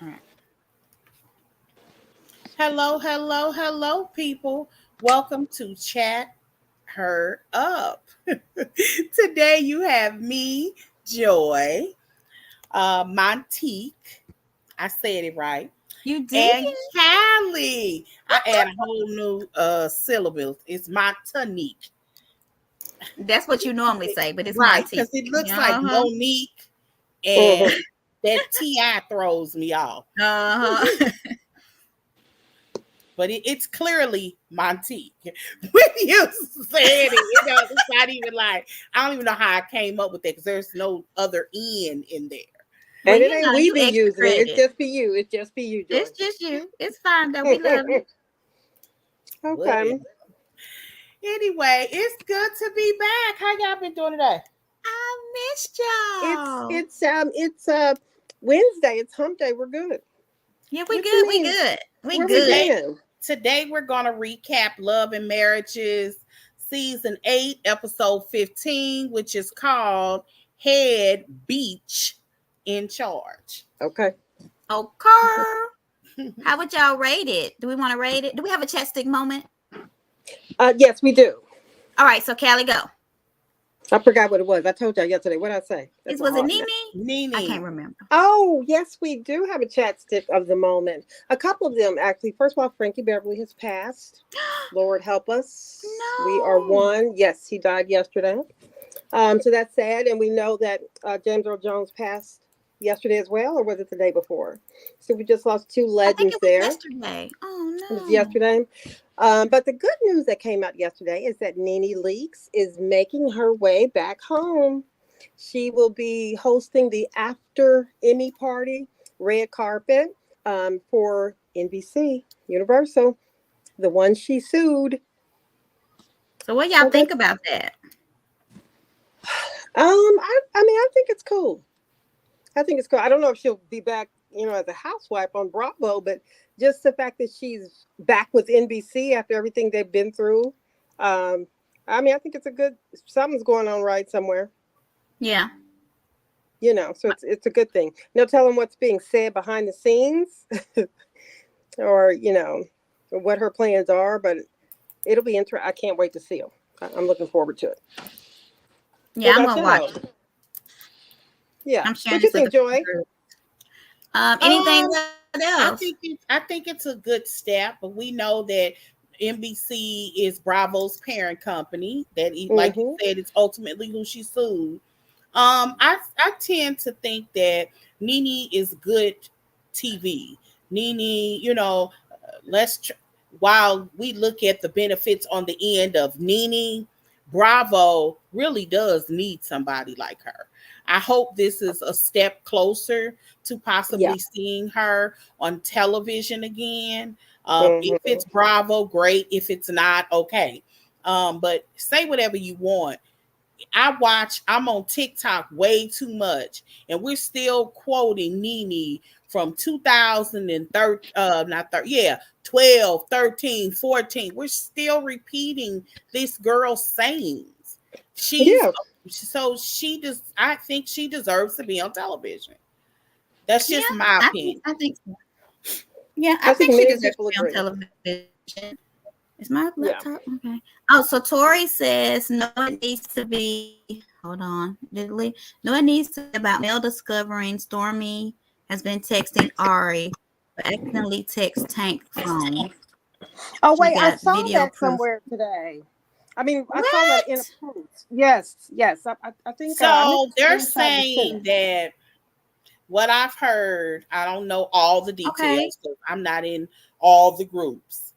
All right. Hello, hello, hello, people. Welcome to Chat Her Up. Today you have me, Joy, Montique. I said it right. You did? And Callie. I add a whole new syllable. It's Montanique. That's what you normally say, but it's Right, Monty. because it looks like Uh-huh. Monique, and that TI throws me off. Uh-huh. But it's clearly Montique. When you said it, it's not even like, I don't even know how I came up with that because there's no other N in there. Well, And it ain't we you be extra using it. It's credit. just be you. It's just be you, Joy. It's just you. It's fine though. We love you. Okay. Well, anyway, it's good to be back. How y'all been doing today? I missed It's y'all. it's um it's Wednesday. It's hump day. We're good. Yeah, we What you good. We mean? good. We Where we good. been? Today we're gonna recap Love and Marriages season 8, episode 15, which is called Head Beach in Charge. Okay. Okay. How would y'all rate it? Do we want to rate it? Do we have a chapstick moment? Yes, we do. All right, so Callie, go. I forgot what it was. I told y'all yesterday. What did I say? That's Was it hard Nene? Nene. I can't remember. Oh, yes, we do have a chat stick of the moment. A couple of them, actually. First of all, Frankie Beverly has passed. Lord help us. No. We are one. Yes, he died yesterday. So that's sad. And we know that James Earl Jones passed yesterday as well, or was it the day before? So we just lost two I think legends it was there. yesterday. Oh It was no. yesterday. But the good news that came out yesterday is that Nene Leakes is making her way back home. She will be hosting the after Emmy party, red carpet, for NBC Universal, the one she sued. So what y'all So think that's, about that? I mean, I think it's cool. I think it's cool. I don't know if she'll be back, as a housewife on Bravo, but just the fact that she's back with NBC after everything they've been through. Um, I mean, I think it's something's going on right somewhere, Yeah. so it's a good thing. No telling what's being said behind the scenes or, what her plans are, but it'll be interesting. I can't wait to see them. I'm looking forward to it. Yeah, What I'm about gonna watch y'all? it. Yeah. I'm sharing What you this with think, the Joy? group. Anything Um, else? I think it's a good step, but we know that NBC is Bravo's parent company. That, like you Mm-hmm. said, it's ultimately who she sued. I tend to think that Nene is good TV. Nene, let's tr- while we look at the benefits on the end of Nene, Bravo really does need somebody like her. I hope this is a step closer to Yeah. possibly seeing her on television again. If Mm-hmm. it's Bravo, great. If it's not, okay. But say whatever you want. I'm on TikTok way too much, and we're still quoting Nene from 2013, not 30, yeah, 12, 13, 14. We're still repeating this girl's sayings. She's Yeah. so she does. I think she deserves to be on television. That's Yeah, just my opinion. I think so. Yeah, I I think think she many deserves to people be on agree. television. Is my Yeah. laptop okay? Oh, so Tori says no, it needs to be. Hold on, did it leave? No, it needs to be about Mel discovering Stormy has been texting Ari, but accidentally text Tank phone. Oh She wait, I got saw video that proof. somewhere today. I mean, I saw that in a What? post. Yes, yes. I think I meant So to they're screenshot and send saying it. that what I've heard, I don't know all the Okay. details because I'm not in all the groups.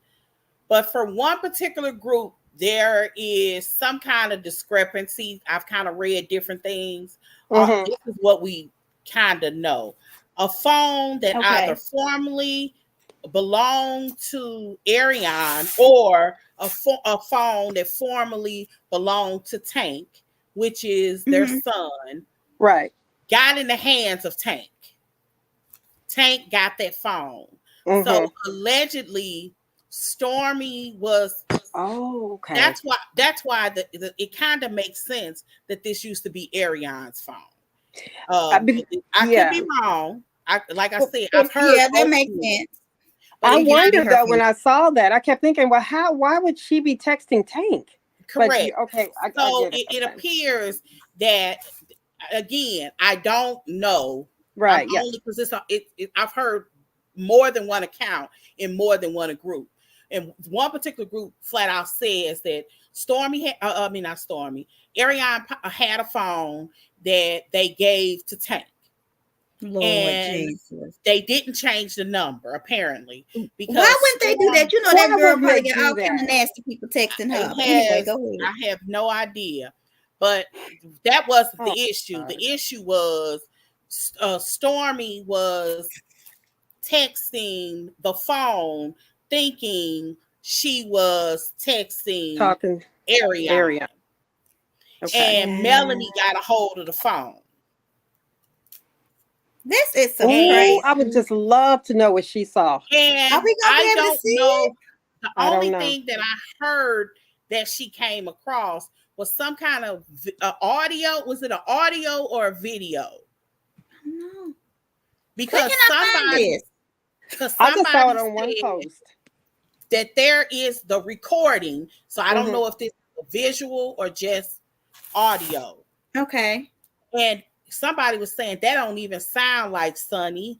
But for one particular group, there is some kind of discrepancy. I've kind of read different things. Mm-hmm. This is what we kind of know. A phone that either Okay. formerly belonged to Ariane or a phone that formerly belonged to Tank, which is their Mm-hmm. son, Right. got in the hands of Tank. Tank got that phone. So Mm-hmm. allegedly, Stormy was. Oh, okay. That's why it kind of makes sense that this used to be Ariane's phone. I mean, I could yeah. be wrong. like I said, I've heard. Yeah, that makes sense. I But wondered though when I saw that. I kept thinking, well, why would she be texting Tank? correct. Okay, I So get it. it Okay. appears that again, I don't know. Right. I'm Yeah. only because I've heard more than one account in more than one group. And one particular group flat out says that not Stormy, Ariane had a phone that they gave to Tank. Lord And Jesus. they didn't change the number, apparently. Because why wouldn't they do that? You know, Why that girl would probably they got do all kind of that? nasty people texting her. But anyway, go ahead. I have no idea. But that wasn't the issue. God. The issue was Stormy was texting the phone thinking she was texting Talking Ariane. area. Okay. And Melanie got a hold of the phone. This is so Ooh, crazy. I would just love to know what she saw. And Are we gonna be I able to don't see know. it? The I don't only know. thing that I heard that she came across was some kind of audio. Was it an audio or a video? No. Because Where can I find this? Because I just saw it somebody on one said post. that there is the recording. So I don't Mhm. know if this is a visual or just audio. Okay. And somebody was saying that don't even sound like Sunny.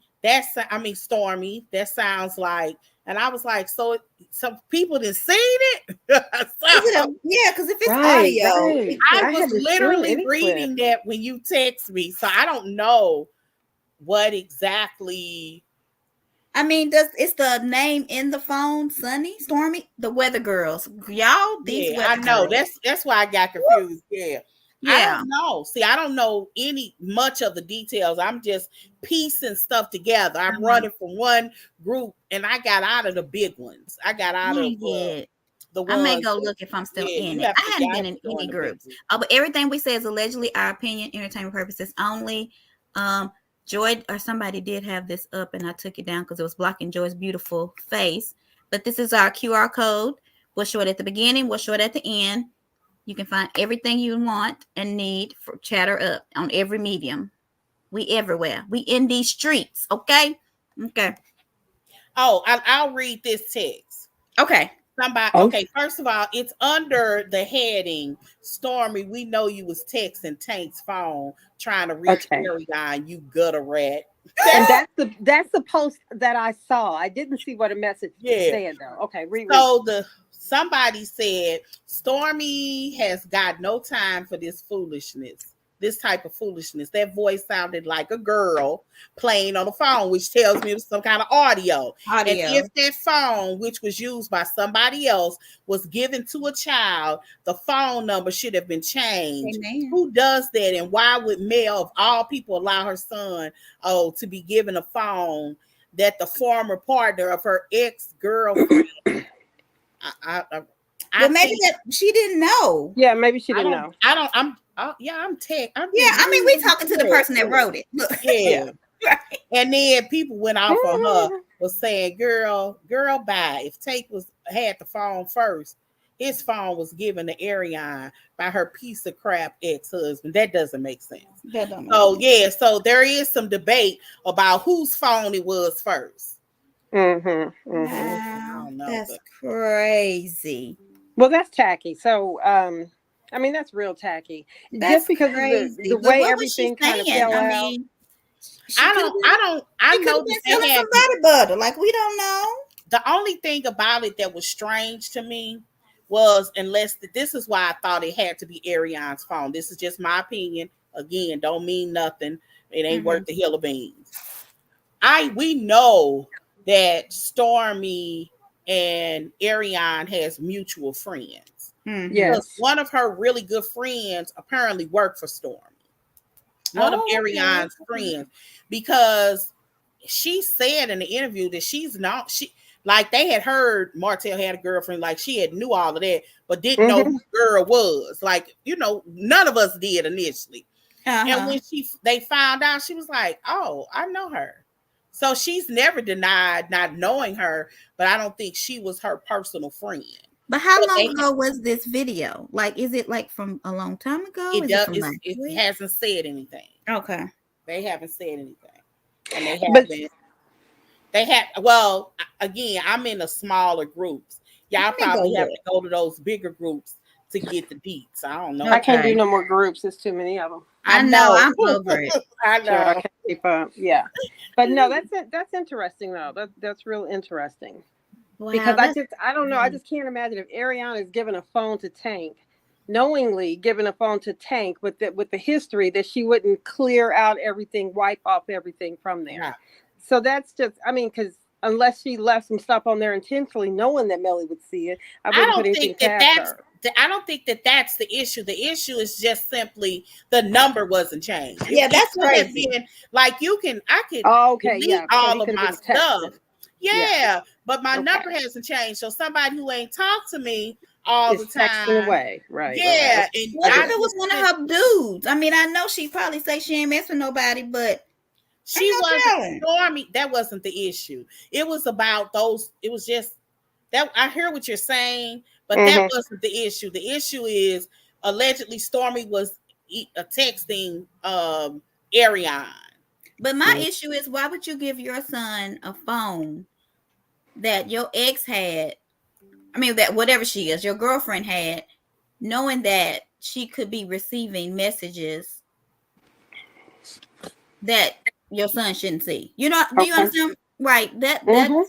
Stormy. That sounds like, and I was like, so some people didn't seen it. So, Yeah, because if it's Right, audio, right. I I was haven't seen literally any reading clip. that when you text me, so I don't know what exactly. I mean, it's the name in the phone, Sunny, Stormy, the weather girls. Y'all, these Yeah, weather I know. girls. That's why I got confused. Yeah. I Yeah. don't know. See, I don't know much of the details. I'm just piecing stuff together. I'm running from one group, and I got out of the big ones. I got out of Yeah. the I may ones. go look if I'm still Yeah, in you it. have I to. hadn't I been have in to go any in the big groups. group. But everything we say is allegedly our opinion, entertainment purposes only. Joy or somebody did have this up, and I took it down because it was blocking Joy's beautiful face. But this is our QR code. We'll show it at the beginning. We'll show it at the end. You can find everything you want and need for Chatter Up on every medium. We everywhere. We in these streets. Okay. Okay. Oh, I'll read this text. Okay. Somebody. Oh. Okay, first of all, it's under the heading Stormy. We know you was texting Tank's phone trying to reach Okay. Ariane. You gutter rat. And that's the post that I saw. I didn't see what a message said though. Okay, reread. So somebody said Stormy has got no time for this foolishness, this type of foolishness. That voice sounded like a girl playing on the phone, which tells me it was some kind of audio. And if that phone, which was used by somebody else, was given to a child, the phone number should have been changed. Amen. Who does that? And why would Mel, of all people, allow her son, to be given a phone that the former partner of her ex-girlfriend maybe that she didn't know. Yeah, maybe she didn't know. I'm tech. I mean, we talking to the person that wrote it. Yeah. Right. And then people went off on her, was saying, girl, bye. If Tate had the phone first, his phone was given to Ariane by her piece of crap ex-husband. That doesn't make sense. So there is some debate about whose phone it was first. Wow, that's crazy. Well, that's tacky. So, I mean, that's real tacky. That's just because crazy. of the way everything kind of fell out. Mean, I know that they had somebody butter. Like, we don't know. The only thing about it that was strange to me was, this is why I thought it had to be Ariane's phone. This is just my opinion. Again, don't mean nothing. It ain't worth the hill of beans. We know that Stormy and Ariane has mutual friends. Yes. One of her really good friends apparently worked for Stormy. One of Ariane's friends, because she said in the interview that like they had heard Martell had a girlfriend, like she had knew all of that, but didn't know who the girl was. Like, none of us did initially. And when they found out, she was like, "Oh, I know her." So she's never denied not knowing her, but I don't think she was her personal friend. But how long ago was this video? Like, is it like from a long time ago? It hasn't said anything. Okay. They haven't said anything. and they But haven't. They have, well, again, I'm in the smaller groups. Y'all Let me go probably have look. to go to those bigger groups to get the deets. I don't know. I can't do Okay. no more groups. There's too many of them. I I know. know. I'm over it. I Sure, I know. can't keep up. Yeah, but no, that's it. That's interesting though. That's real interesting because Wow. That's I don't know. I just can't imagine if Ariana is giving a phone to Tank, knowingly giving a phone to Tank with the history that she wouldn't clear out everything, wipe off everything from there. Yeah. So that's just, I mean, because unless she left some stuff on there intentionally, knowing that Melly would see it, I I wouldn't put don't anything think that past that's. her. I don't think that that's the issue. The issue is just simply the number wasn't changed. yeah, It that's could have crazy. been like I could Oh, okay, delete yeah. So all he of could have my been texting. stuff. Yeah. Yeah, but my Okay. number hasn't changed. So somebody who ain't talked to me all the It's texting time, away. Right. yeah, Okay. and What I if it was just one of could. her dudes? I mean, I know she probably say she ain't mess with nobody, but ain't She no wasn't telling. Stormy. That wasn't the issue. It was about those. It was just that I hear what you're saying, but that Mm-hmm. wasn't the issue. The issue is allegedly Stormy was texting Ariane. But my issue is, why would you give your son a phone that your ex had? I mean, that whatever she is, your girlfriend had, knowing that she could be receiving messages that your son shouldn't see. You know, do you Okay. understand? Right. Mm-hmm.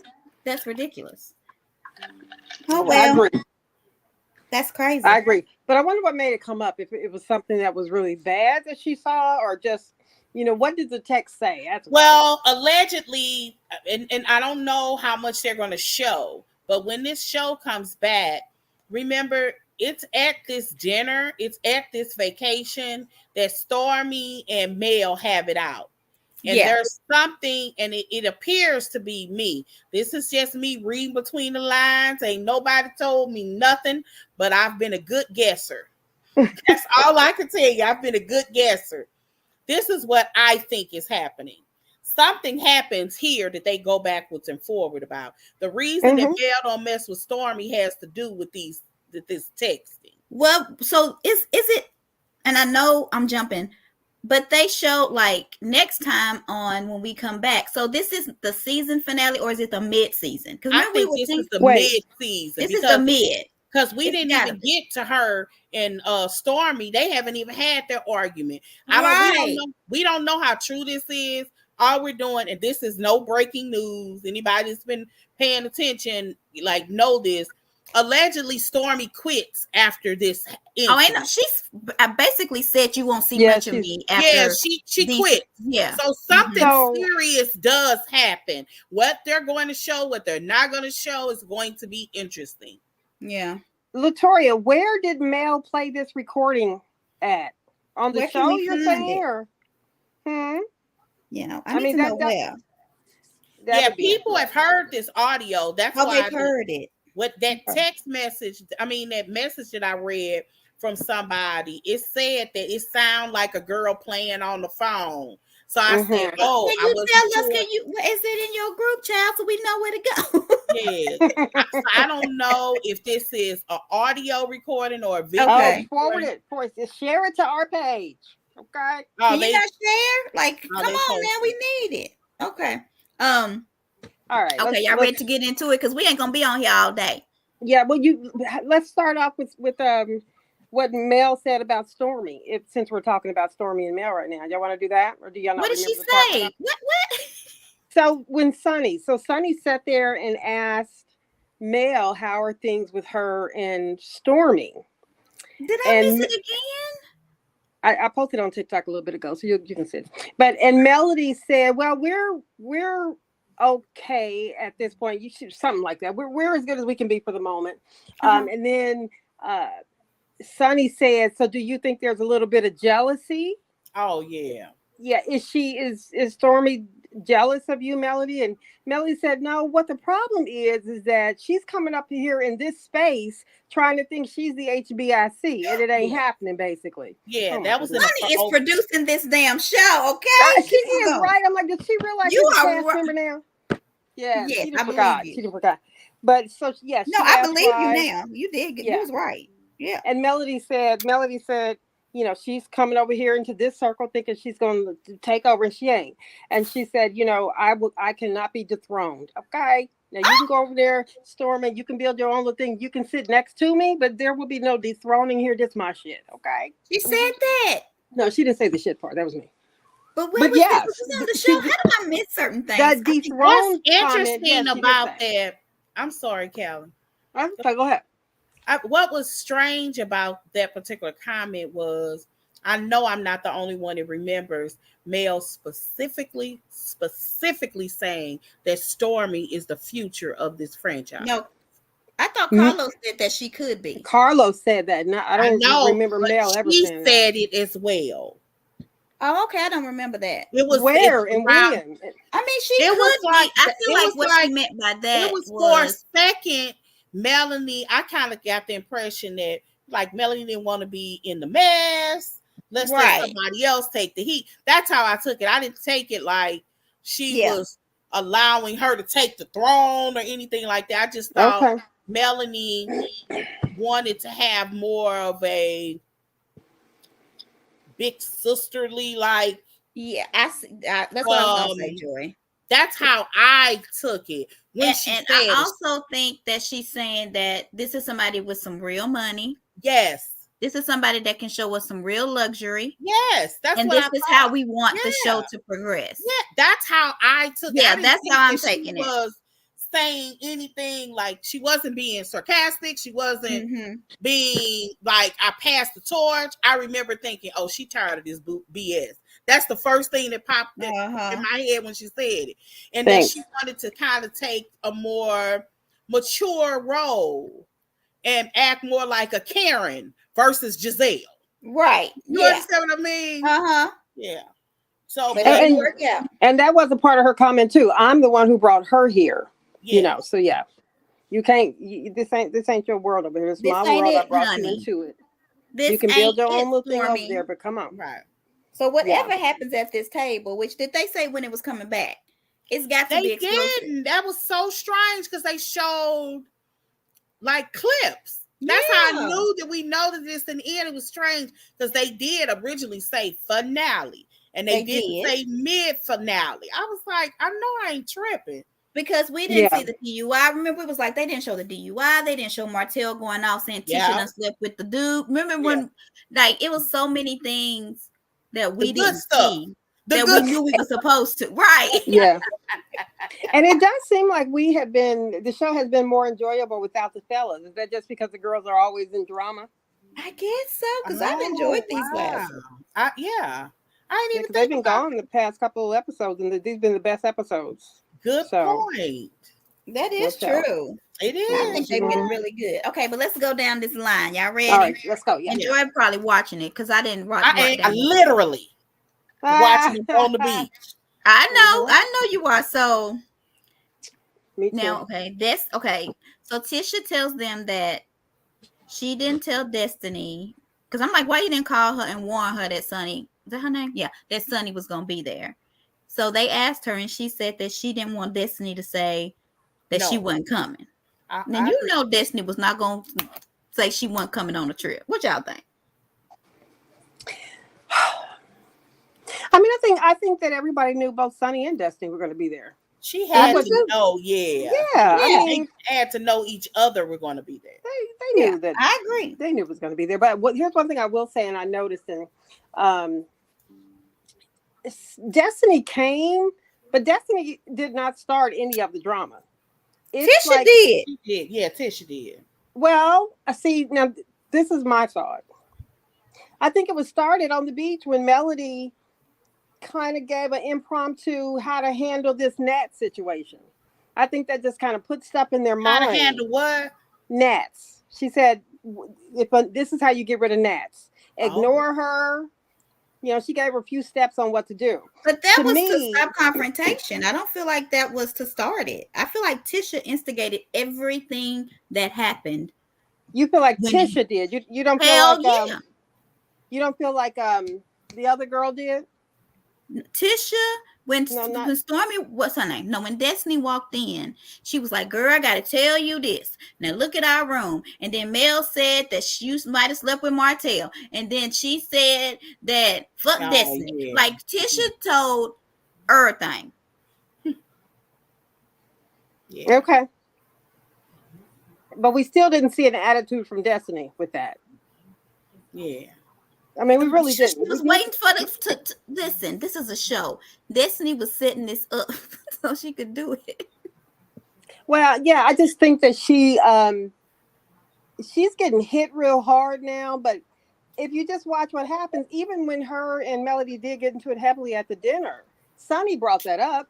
That's ridiculous. Oh I well, agree. that's I crazy. agree. But I wonder what made it come up. If it was something that was really bad that she saw, or just, what did the text say? That's what I want. Well, allegedly, and I don't know how much they're going to show, but when this show comes back, remember it's at this dinner, it's at this vacation that Stormy and Mel have it out. And Yeah. there's something, and it appears to be me. This is just me reading between the lines. Ain't nobody told me nothing, but I've been a good guesser. That's all I can tell you. I've been a good guesser. This is what I think is happening. Something happens here that they go backwards and forward about. The reason that Mm-hmm. Mel don't mess with Stormy has to do with this texting. Well, so is it? And I know I'm jumping, but they showed like next time on when we come back. So this is the season finale, or is it the mid season? Because I remember we think were this is thinking the Wait. mid season this is the mid. because we It's didn't gotta even be get to her and Stormy. They haven't even had their argument. right. We don't know how true this is. All we're doing, and this is no breaking news. Anybody that's been paying attention, like, know this. Allegedly, Stormy quits after this Oh, ain't no. incident. She's I basically said you won't see Yeah, much of she's me Yeah, after she these. quit. Yeah. So Mhm. something so. serious does happen. What they're going to show, what they're not going to show, is going to be interesting. Yeah. Latoria, where did Mel play this recording at? On the Where can show, we you're find saying, it? or? Hmm. You know, I I need mean, to know that where. that Yeah, would be people have interesting. heard this audio. That's Oh, why they've heard it. what that Okay. text message, I mean, that message that I read from somebody, it said that it sounded like a girl playing on the phone. So I said, Mm-hmm. oh, Can I you wasn't tell us? sure. Can you? Is it in your group, child, so we know where to go? Yeah. I don't know if this is an audio recording or a video Oh, Okay. forward recording. it. Share it to our page. Okay. Oh, Can you not share? Like, oh, come they on now, we posted. need it. Okay. Um. All right. Okay, y'all ready to get into it? Because we ain't gonna be on here all day. Yeah. Well, let's start off with what Mel said about Stormy. Since we're talking about Stormy and Mel right now, y'all want to do that, or do y'all not What did she remember the part? say? What? So Sonny sat there and asked Mel, how are things with her and Stormy? Did I miss And it again? I posted on TikTok a little bit ago, so you can see it. And Melody said, "Well, we're okay at this point. You should something like that. We're as good as we can be for the moment." And then uh, Sonny said, "So do you think there's a little bit of jealousy?" Oh, yeah. Yeah, is Stormy jealous of you, Melody? And Melody said, no, what the problem is that she's coming up here in this space trying to think she's the HBIC, and it ain't Yeah. happening, basically. Yeah, Oh my that was in goodness. a Sonny is producing this damn show. Okay, She keep on is going. right. I'm like, did she realize You she's a are cast right. member now? Yeah, Yes, she I just believe forgot. you. She just forgot. But so yeah, No, she I asked believe you why. now. You did. You Yeah. was right. Yeah. And Melody said, she's coming over here into this circle thinking she's going to take over, and she ain't. And she said, I cannot be dethroned. Okay. Now you can go over there, Storm, and you can build your own little thing. You can sit next to me, but there will be no dethroning here. This is my shit. Okay. She said that. No, she didn't say the shit part. That was me. But where was yes, this? Was on the show? How do I miss certain things? That What's interesting about that? I'm sorry, Callie. Okay, go ahead. What was strange about that particular comment was, I know I'm not the only one that remembers Mel specifically saying that Stormy is the future of this franchise. No, I thought Carlos said that she could be. Carlos said that. No, I don't remember Mel ever saying that. She said it as well. Oh, okay. I don't remember that. It was where and when. I mean, she could be. I feel like what she meant by that was for a second, Melanie. I kind of got the impression that like Melanie didn't want to be in the mess. Let's let somebody else take the heat. That's how I took it. I didn't take it like she was allowing her to take the throne or anything like that. I just thought Melanie wanted to have more of a big sisterly, like. Yeah, I see. That's what I was gonna say, Joy. That's how I took it. I also think that she's saying that this is somebody with some real money. Yes. This is somebody that can show us some real luxury. Yes, and this is how we want the show to progress. Yeah, that's how I took it. Yeah, that's how I'm taking it. Was saying anything like she wasn't being sarcastic. She wasn't being like, I passed the torch. I remember thinking, oh, she tired of this BS. That's the first thing that popped in my head when she said it. And then she wanted to kind of take a more mature role and act more like a Karen versus Giselle. Right. You understand what I mean? Yeah. So and that was a part of her comment too. I'm the one who brought her here. So you can't. This ain't your world over here. It's my world. I brought you into it. You can build your own little thing over there, but come on. Right. So whatever happens at this table, which did they say when it was coming back? It's got to be explosive. They didn't. That was so strange because they showed like clips. That's how I knew that we know that this in the end. It was strange because they did originally say finale and they didn't say mid finale. I was like, I know I ain't tripping. Because we didn't see the DUI. Remember, it was like they didn't show the DUI. They didn't show Martell going off saying Tisha done slept with the dude. Remember when, like, it was so many things that we didn't see that we knew we were supposed to. Right. Yeah. And it does seem like the show has been more enjoyable without the fellas. Is that just because the girls are always in drama? I guess so, because I've enjoyed these last. I didn't even think they've been gone the past couple of episodes, and these have been the best episodes. Good point. That is true. It is. I think they've been really good. Okay, but let's go down this line. Y'all ready? All right, let's go. Yeah. Enjoy probably watching it because I didn't watch it. I literally watching it on the beach. I know you are. So me too. Now, so Tisha tells them that she didn't tell Destiny because I'm like, why you didn't call her and warn her that Sunny, is that her name? Yeah, that Sunny was gonna be there. So they asked her, and she said that she didn't want Destiny to say that she wasn't coming. Now you know Destiny was not going to say she wasn't coming on the trip. What y'all think? I mean, I think that everybody knew both Sunny and Destiny were going to be there. She had to know, I mean, they had to know each other were going to be there. They knew that. I agree. They knew it was going to be there. But here's one thing I will say, and I noticed, Destiny came, but Destiny did not start any of the drama. Tisha did. Yeah, Tisha did. Well, I see. Now, this is my thought. I think it was started on the beach when Melody kind of gave an impromptu how to handle this Nat situation. I think that just kind of put stuff in their mind. How to handle what? Gnats. She said, this is how you get rid of gnats. Ignore her. She gave her a few steps on what to do. But that was to stop confrontation. I don't feel like that was to start it. I feel like Tisha instigated everything that happened. You feel like Tisha did. You don't feel like you don't feel like the other girl did? Tisha When No, not. when Stormy, what's her name? No, when Destiny walked in, she was like, "Girl, I gotta tell you this. Now look at our room." And then Mel said that you might have slept with Martell, and then she said that fuck Oh Destiny. yeah. Like Tisha told everything. Yeah. Okay. But we still didn't see an attitude from Destiny with that. Yeah. I mean, we really She didn't. was waiting for the to listen. This is a show. Destiny was setting this up so she could do it. Well, yeah, I just think that she's getting hit real hard now. But if you just watch what happens, even when her and Melody did get into it heavily at the dinner, Sonny brought that up.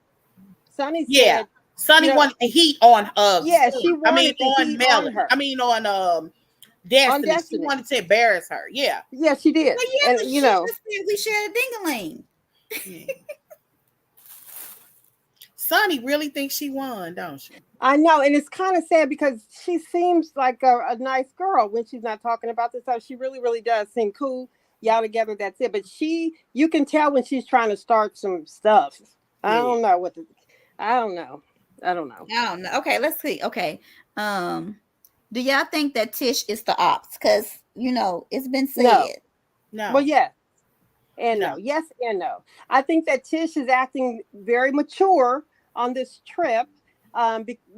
Sonny Yeah. said, you Sonny know, wanted the heat on yeah, she I mean wanted the on heat on Melody. I her, mean on on Destiny. She Destiny. wanted to embarrass her. Yeah. Yeah, she did. But yeah, but And, she just said we shared a dingaling. Yeah. Sonny really thinks she won, don't she? I know. And it's kind of sad because she seems like a nice girl when she's not talking about this stuff. She really, really does seem cool. Y'all together, that's it. But you can tell when she's trying to start some stuff. I Yeah. don't know I don't know. I don't know. I don't know. Okay, let's see. Okay. Do y'all think that Tish is the ops? Because it's been No. said. No. Well, yes and No. no. Yes and no. I think that Tish is acting very mature on this trip,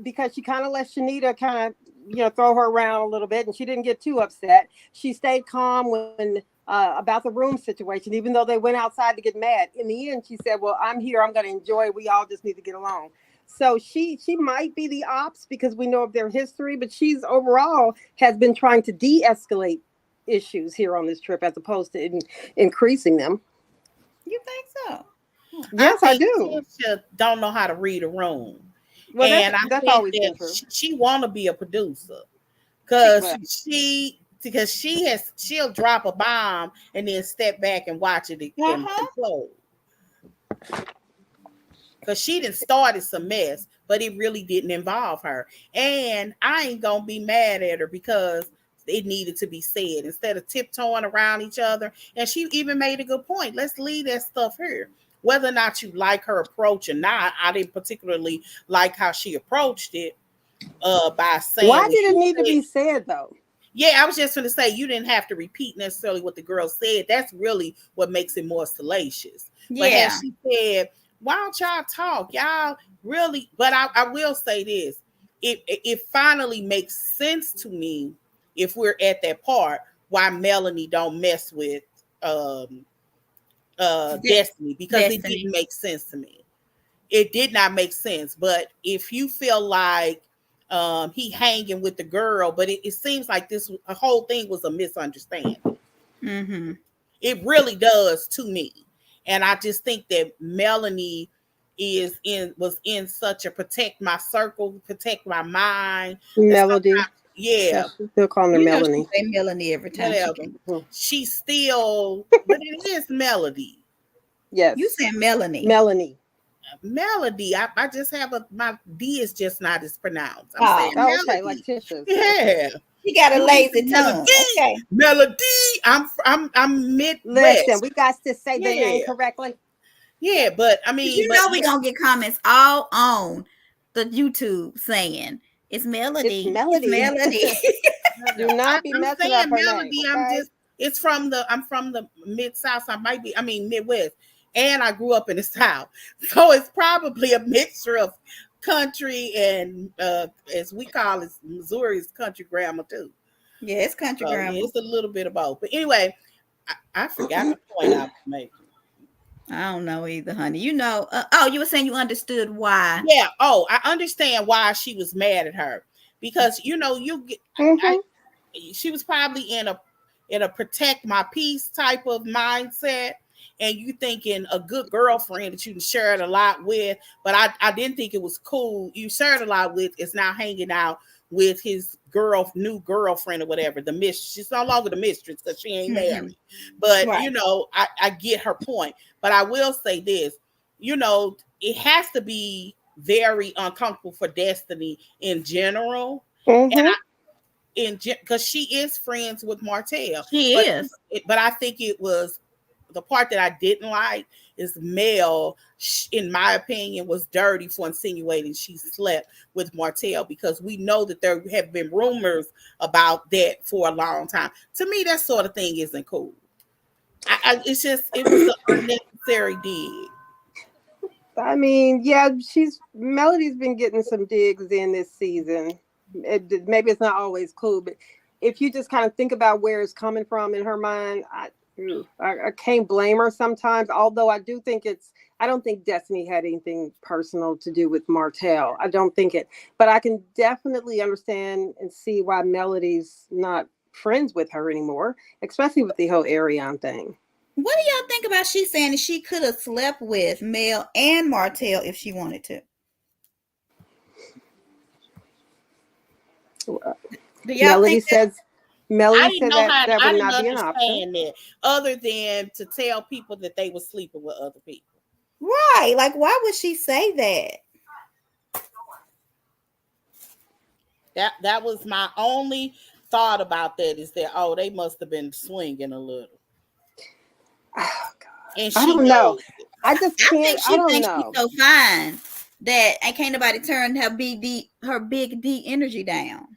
because she kind of let Shanita kind of throw her around a little bit, and she didn't get too upset. She stayed calm when about the room situation, even though they went outside to get mad. In the end, she said, "Well, I'm here. I'm going to enjoy it. We all just need to get along." So she might be the ops because we know of their history, but she's overall has been trying to de-escalate issues here on this trip as opposed to increasing them. You think so? Yes, I think do. Tisha don't know how to read a room. Well, And I that's think always been that true. she want to be a producer Well, because she'll drop a bomb and then step back and watch it implode. Because she didn't started some mess, but it really didn't involve her. And I ain't gonna be mad at her because it needed to be said instead of tiptoeing around each other. And she even made a good point. Let's leave that stuff here. Whether or not you like her approach or not, I didn't particularly like how she approached it by saying why what did it she need to said. be said though? Yeah, I was just going to say you didn't have to repeat necessarily what the girl said. That's really what makes it more salacious. But Yeah. as she said, why don't y'all talk? Y'all really, but I will say this. It finally makes sense to me if we're at that part why Melanie don't mess with Destiny, because it didn't make sense to me. It did not make sense. But if you feel like he hanging with the girl, but it seems like this whole thing was a misunderstanding. Mm-hmm. It really does to me. And I just think that Melanie was in such a protect my circle, protect my mind. Melody. Yeah. She's still calling her Melanie. She say Melanie every time. Whatever. She's still, but it is Melody. Yes. You said Melanie. Melody. I just have my D is just not as pronounced. I'm saying Melody. Okay, like Tisha's. Yeah. She got a lazy tongue. Okay. Melody. I'm Midwest. Listen, we got to say the name correctly. Yeah, but I mean, we're gonna get comments all on the YouTube saying it's Melody. It's Melody. Do not be messing up her Melody. name. Okay? I'm from the Mid-South. So I mean Midwest. And I grew up in the South. So it's probably a mixture of country and as we call it, Missouri's country grammar too. Yeah, it's country grammar. Yeah, it's a little bit of both. But anyway, I forgot the point I was making. I don't know either, honey. You were saying you understood why. Yeah. Oh, I understand why she was mad at her. Because you get she was probably in a protect my peace type of mindset. And you thinking a good girlfriend that you can share it a lot with, but I didn't think it was cool. You shared a lot with is now hanging out with his new girlfriend or whatever. The mistress, she's no longer the mistress because she ain't married. But right. I get her point. But I will say this, it has to be very uncomfortable for Destiny in general, because she is friends with Martell. She is, but I think it was the part that I didn't like is Mel, in my opinion, was dirty for insinuating she slept with Martell, because we know that there have been rumors about that for a long time. To me, that sort of thing isn't cool. It's just, it was an unnecessary dig. I mean, yeah, Melody's been getting some digs in this season. Maybe it's not always cool, but if you just kind of think about where it's coming from in her mind, I can't blame her sometimes. Although I don't think Destiny had anything personal to do with Martell. I don't think it, but I can definitely understand and see why Melody's not friends with her anymore, especially with the whole Ariane thing. What do y'all think about she saying that she could have slept with Mel and Martell if she wanted to? Do y'all Melody think that? says Melody I didn't said know that how, that I would didn't not be an option. understand that, other than to tell people that they were sleeping with other people. Right. Like, why would she say that? That was my only thought about that, is that, oh, they must have been swinging a little. Oh, God. And I she don't know. knows it. I just I can't. think I she don't thinks know. she's so fine that ain't can't nobody turn her big D energy down.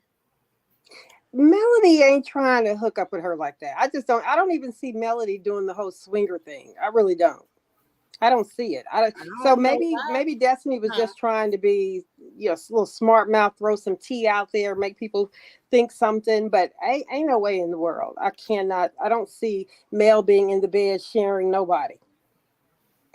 Melody ain't trying to hook up with her like that. I don't even see Melody doing the whole swinger thing. I really don't. I don't see it. I So don't know why. maybe Destiny was just trying to be, a little smart mouth, throw some tea out there, make people think something. But ain't no way in the world. I don't see Mel being in the bed sharing nobody.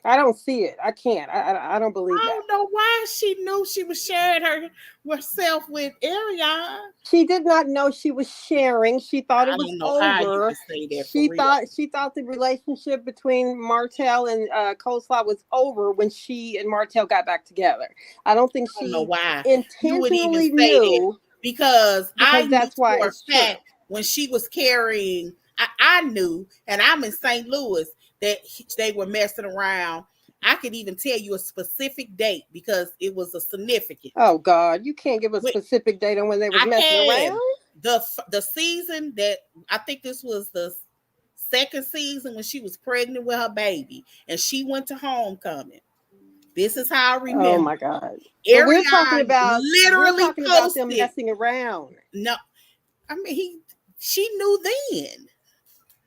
I don't see it. I can't. I don't believe I that. don't know why she knew she was sharing herself with Ariane. She did not know she was sharing. She thought it I was don't know how you over. could say that for She real. thought the relationship between Martell and Coleslaw was over when she and Martell got back together. I don't think I don't know she why you would even intentionally say that, knew, because I because knew that's why for it's a true. fact when she was carrying, I knew, and I'm in St. Louis, that they were messing around. I could even tell you a specific date because it was a significant. Oh God, you can't give a specific date on when they was I messing can. around. The season that, I think this was the second season, when she was pregnant with her baby and she went to homecoming. This is how I remember. Oh my God. But Ariane literally we're talking about them posted. messing around. No, I mean, she knew then.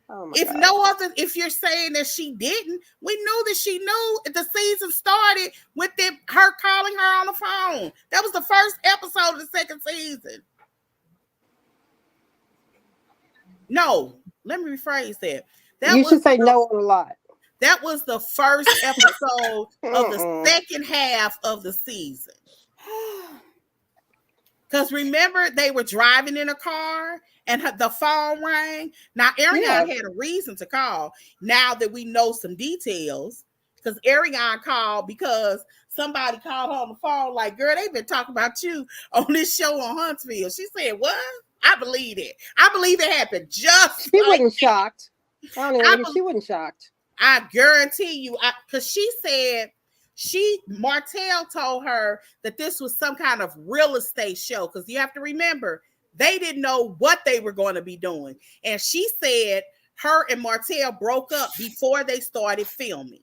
Oh my If God. no other, if you're saying that she didn't, we knew that she knew. The season started with her calling her on the phone. That was the first episode of the second season. No, let me rephrase that. You should say no on a lot. That was the first episode of the second half of the season. Because remember, they were driving in a car and the phone rang. Now, Ariane had a reason to call. Now that we know some details, because Ariane called because somebody called her on the phone like, girl, they've been talking about you on this show on Huntsville. She said, what? I believe it. I believe it happened just She like wasn't shocked. I don't know. She wasn't shocked. I guarantee you, because she said, Martell told her that this was some kind of real estate show, because you have to remember, they didn't know what they were going to be doing. And she said her and Martell broke up before they started filming.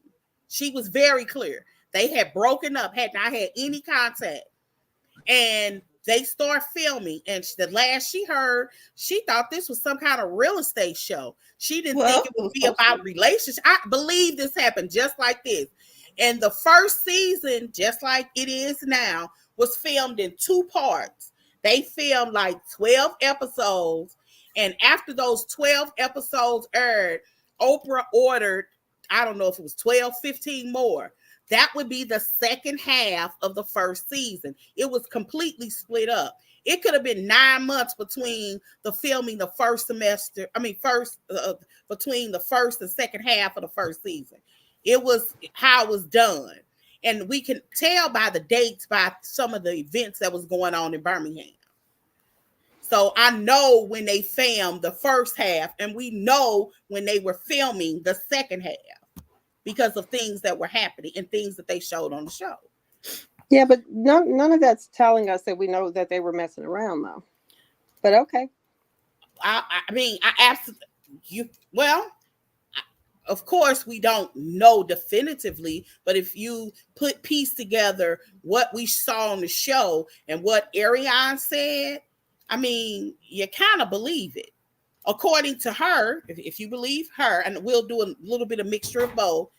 She was very clear. They had broken up, had not had any contact. And they start filming, and the last she heard, she thought this was some kind of real estate show. She didn't think it would be about relationships. I believe this happened just like this. And the first season, just like it is now, was filmed in 2 parts. They filmed like 12 episodes. And after those 12 episodes aired, Oprah ordered, I don't know if it was 12, 15 more. That would be the second half of the first season. It was completely split up. It could have been 9 months between the filming the first semester. Between the first and second half of the first season. It was how it was done. And we can tell by the dates, by some of the events that was going on in Birmingham. So I know when they filmed the first half, and we know when they were filming the second half, because of things that were happening and things that they showed on the show. Yeah, but none of that's telling us that we know that they were messing around, though. But okay. I mean, I absolutely, of course, we don't know definitively, but if you piece together what we saw on the show and what Ariane said, I mean, you kind of believe it. According to her, if you believe her, and we'll do a little bit of mixture of both,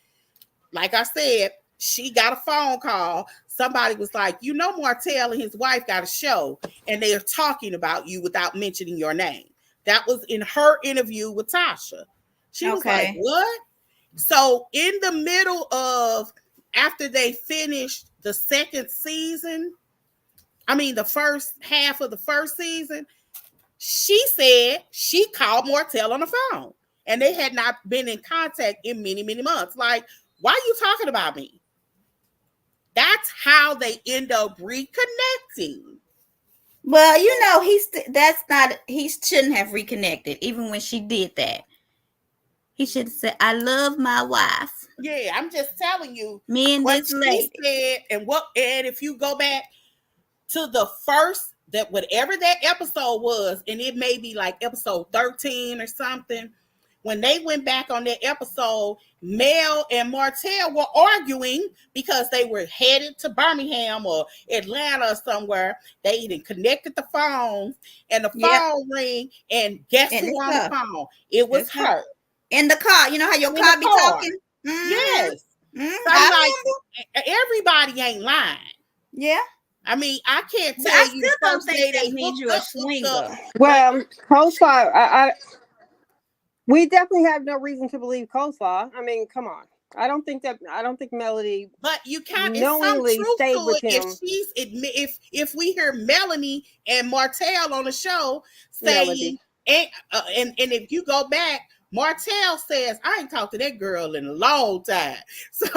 like I said, she got a phone call. Somebody was like, Martell and his wife got a show, and they are talking about you without mentioning your name. That was in her interview with Tasha. She was like, what? So in the middle of, after they finished the second season, the first half of the first season, she said she called Martell on the phone, and they had not been in contact in many, many months. Like, why are you talking about me? That's how they end up reconnecting. Well, he shouldn't have reconnected, even when she did that. He should have said, I love my wife. Yeah, I'm just telling you what she said, and if you go back to the first, that whatever that episode was, and it may be like episode 13 or something, when they went back on that episode, Mel and Martell were arguing because they were headed to Birmingham or Atlanta or somewhere. They even connected the phones, and the phone ring, and guess who on the phone? It was her. In the car. You know how your car be talking? Mm-hmm. Yes. Mm-hmm. So I'm like, everybody ain't lying. Yeah. I can't tell you the first day they need you a swinger. Well, coleslaw, we definitely have no reason to believe coleslaw. Come on. I don't think Melody. But you can't knowingly stayed with him. If we hear Melanie and Martell on the show saying, and if you go back, Martell says, I ain't talked to that girl in a long time. So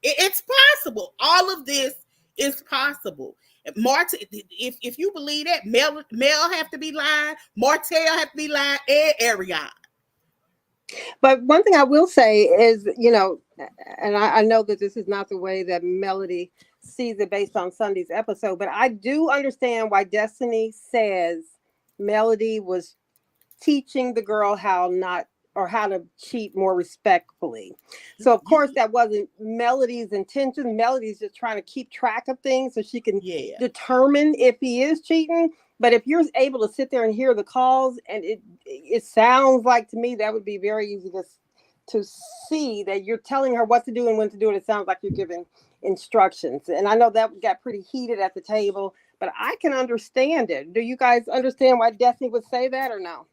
it's possible. All of this is possible. If you believe that, Mel have to be lying, Martell have to be lying, and Ariane. But one thing I will say is, and I know that this is not the way that Melody sees it based on Sunday's episode, but I do understand why Destiny says Melody was teaching the girl how to cheat more respectfully. So of course that wasn't Melody's intention. Melody's just trying to keep track of things so she can determine if he is cheating. But if you're able to sit there and hear the calls, and it sounds like to me that would be very easy to see that you're telling her what to do and when to do it. It sounds like you're giving instructions. And I know that got pretty heated at the table, but I can understand it. Do you guys understand why Destiny would say that or no?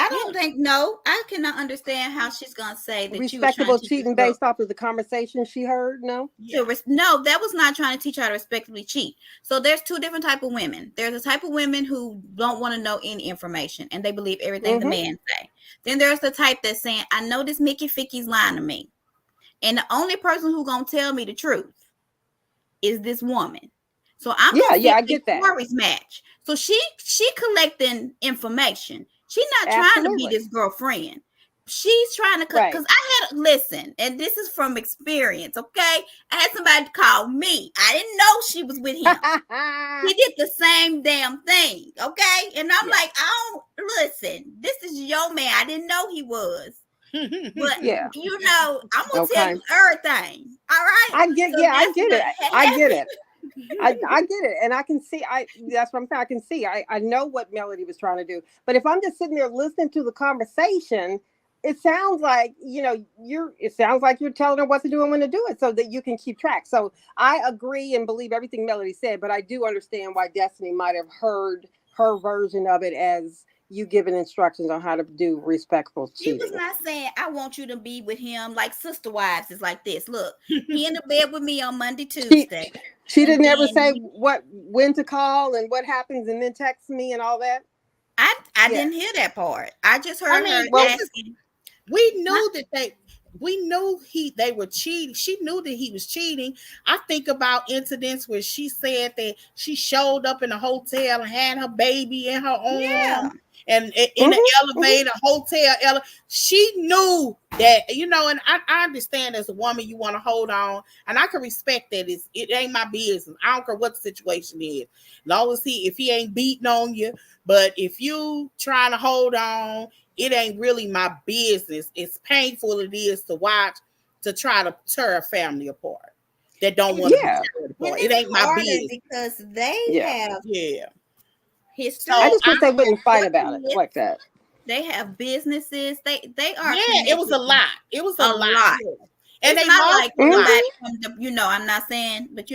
I don't think, no, I cannot understand how she's going to say that respectable cheating based off of the conversation she heard. No, no, that was not trying to teach her how to respectfully cheat. So there's two different type of women. There's a type of women who don't want to know any information and they believe everything the man say. Then there's the type that's saying, I know this Mickey Ficky's lying to me, and the only person who gonna tell me the truth is this woman. So I'm I get that. Tori's match. So she collecting information. She's not trying to be this girlfriend. She's trying to, because listen, and this is from experience, okay? I had somebody call me. I didn't know she was with him. He did the same damn thing, okay? And I'm like, listen, this is your man. I didn't know he was. But, I'm going to tell you everything, all right? I get it. I get it. I get it, and I can see. That's what I'm saying. I can see. I know what Melody was trying to do, but if I'm just sitting there listening to the conversation, it sounds like It sounds like you're telling her what to do and when to do it, so that you can keep track. So I agree and believe everything Melody said, but I do understand why Destiny might have heard her version of it as you giving instructions on how to do respectful cheating. She was not saying, I want you to be with him like Sister Wives is like this. Look, he in the bed with me on Monday, Tuesday. She didn't ever say when to call and what happens and then text me and all that. I didn't hear that part. I just heard her asking. We knew they were cheating. She knew that he was cheating. I think about incidents where she said that she showed up in a hotel and had her baby in her arm. and in the elevator, hotel, she knew that, and I understand as a woman, you want to hold on, and I can respect that. It ain't my business. I don't care what the situation is. As long as if he ain't beating on you, but if you trying to hold on, it ain't really my business. It's painful it is to watch, to try to tear a family apart that don't want to be teared apart. It ain't my business because they have history. I just wish they wouldn't fight about it like that. They have businesses. They are. Yeah, it was a lot. It was a lot. Yeah. And it's they not lost like somebody from the, I'm not saying, but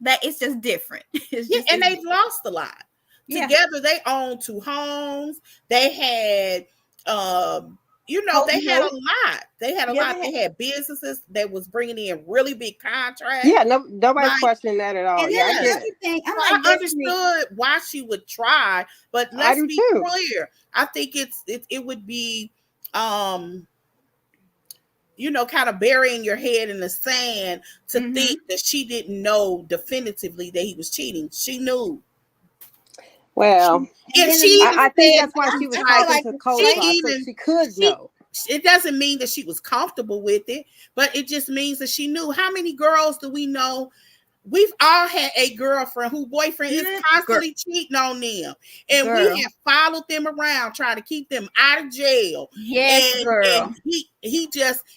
that it's just different. And they've lost a lot. Yeah. Together they owned 2 homes. They had they had a lot. They had a lot. They had businesses that was bringing in really big contracts. Yeah, nobody's questioning that at all. And yeah, I understood why she would try, but let's be clear. I think it would be kind of burying your head in the sand to think that she didn't know definitively that he was cheating. She knew. Well, I think that's why she was talking to Coleslaw, so she could know. It doesn't mean that she was comfortable with it, but it just means that she knew. How many girls do we know? We've all had a girlfriend whose boyfriend is constantly cheating on them, and we have followed them around trying to keep them out of jail. Yes, girl. And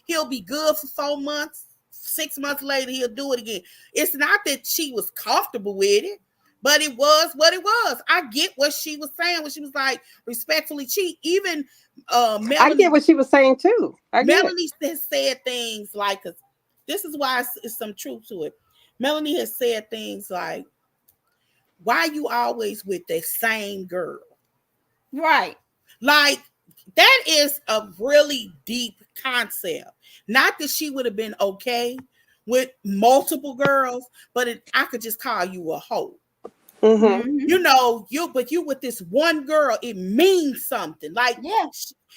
he'll be good for 4 months. 6 months later, he'll do it again. It's not that she was comfortable with it, but it was what it was. I get what she was saying when she was like, respectfully cheat. Even Melanie, I get what she was saying too. Melanie has said things like, this is why it's some truth to it. Melanie has said things like, why you always with the same girl? Right. Like, that is a really deep concept. Not that she would have been okay with multiple girls, but I could just call you a hoe. Mm-hmm. But you with this one girl, it means something. Like,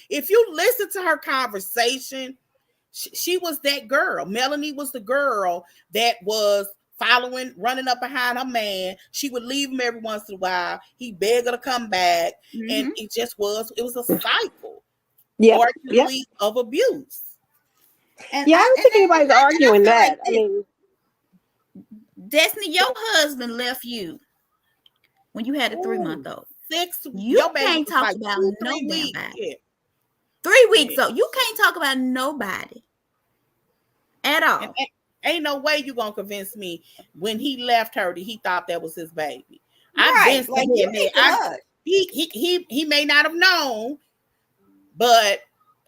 if you listen to her conversation, she was that girl. Melanie was the girl that was running up behind her man. She would leave him every once in a while. He begged her to come back. And it was a cycle, unfortunately, of abuse. And I don't think anybody's arguing that. I mean, Destiny, your husband left you when you had a 3-month-old. 6. You can't talk about nobody. 3 weeks old. You can't talk about nobody at all. Ain't no way you gonna convince me when he left her that he thought that was his baby. Right. He may not have known, but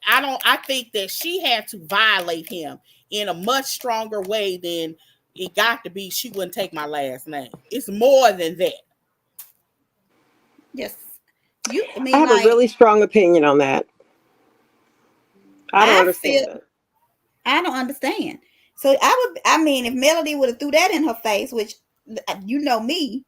I think that she had to violate him in a much stronger way than it got to be. She wouldn't take my last name. It's more than that. Yes. I have a really strong opinion on that. I don't understand it. I don't understand. So if Melody would have threw that in her face, which me,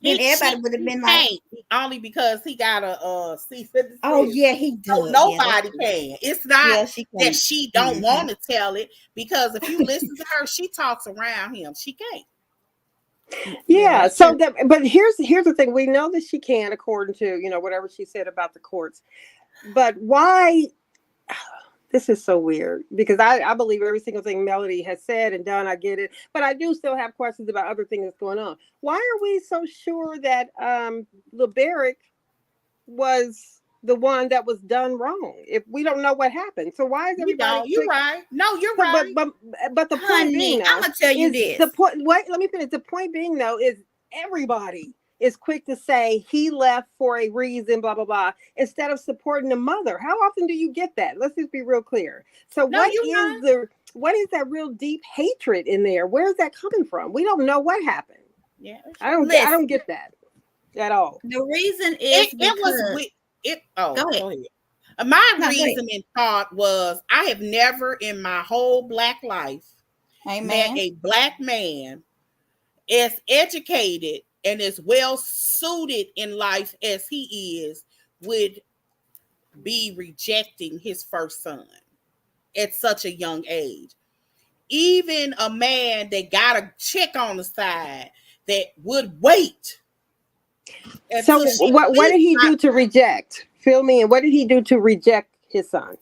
everybody would have been like, only because he got a cease. Oh yeah, he does. So nobody can. It's not that she don't want to tell it, because if you listen to her, she talks around him. She can't. Yeah. So but here's the thing. We know that she can, according to whatever she said about the courts. But why? This is so weird, because I believe every single thing Melody has said and done. I get it. But I do still have questions about other things that's going on. Why are we so sure that LeBaric was the one that was done wrong if we don't know what happened? So why is everybody? You're right. No, you're right. But the point being, I'm gonna tell you this. The point. Wait, let me finish. The point being, though, is everybody is quick to say he left for a reason, blah, blah, blah, instead of supporting the mother. How often do you get that? Let's just be real clear. So what is that real deep hatred in there? Where's that coming from? We don't know what happened. Yeah. I don't get that at all. The reason is Go ahead. My reasoning thought was, I have never in my whole Black life met a Black man as educated and as well suited in life as he is, would be rejecting his first son at such a young age. Even a man that got a chick on the side that would wait And So so she what did he do to reject? Fill me in. What did he do to reject his son?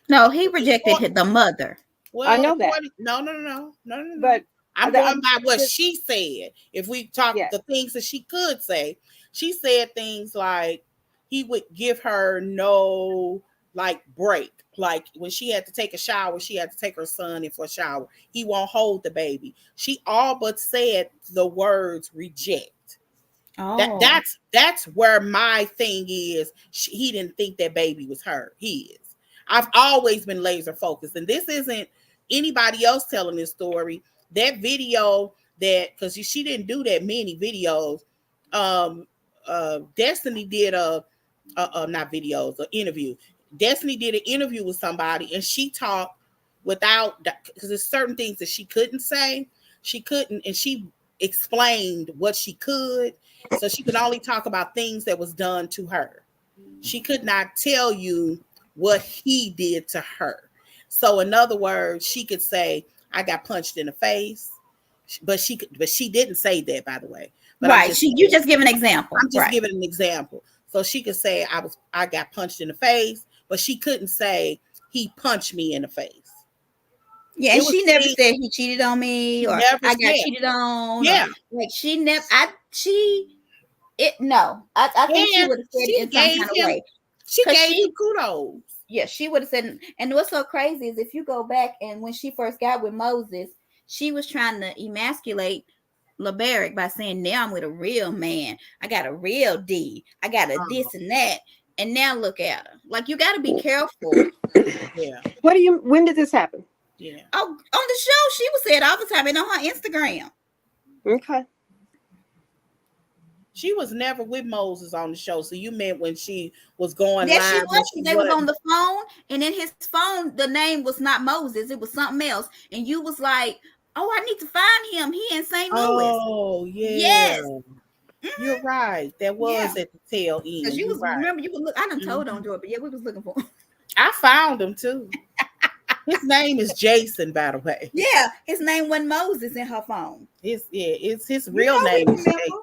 No, he rejected the mother. I Well, know that, according, no. but I'm going by what she said. If we talk yes. the things that she could say, she said things like he would give her no like break. Like when she had to take a shower, she had to take her son in for a shower. He won't hold the baby. She all but said the words reject. Oh, That's where my thing is. He didn't think that baby was her. He is. I've always been laser focused, and this isn't anybody else telling this story. That video that because she didn't do that many videos. Um, Destiny did a not videos, an interview. Destiny did an interview with somebody, and she talked without because there's certain things that she couldn't say. She couldn't, and she explained what she could, so she could only talk about things that was done to her. She could not tell you what he did to her. So in other words, she could say, I got punched in the face, but she didn't say that, by the way. But right. You just give an example. I'm just giving an example. So she could say I got punched in the face, but she couldn't say he punched me in the face. Yeah, and she never said he cheated on me or I got cheated on. Yeah. Like she never I think she would have said it in some kind of way. She gave him kudos. Yeah, she would have said, and what's so crazy is if you go back and when she first got with Moses, she was trying to emasculate LeBaric by saying, now I'm with a real man. I got a real D. I got a this and that. And now look at her. Like, you got to be careful. Yeah. When did this happen? Yeah. Oh, on the show, she was saying all the time and on her Instagram. Okay. She was never with Moses on the show. So you meant when she was going live. She was. They was on the phone, and in his phone, the name was not Moses. It was something else. And you was like, oh, I need to find him. He in St. Louis. Oh, yeah. Yes. Mm-hmm. You're right. That was at the tail end. Because you was, remember, you would look, I done told on Joy, but yeah, we was looking for him. I found him too. His name is Jason, by the way. Yeah, his name wasn't Moses in her phone. It's his real name is Jason.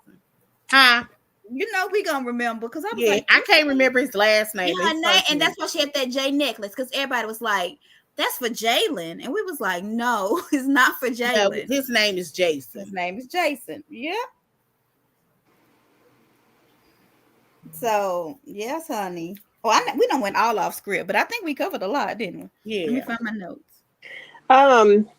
Huh? You know we gonna remember because I was like, I can't remember his last name. Yeah, and that's why she had that J necklace because everybody was like, "That's for Jalen," and we was like, "No, it's not for Jalen. His name is Jason. His name is Jason." Yeah. So yes, honey. Oh, we don't went all off script, but I think we covered a lot, didn't we? Yeah. Let me find my notes.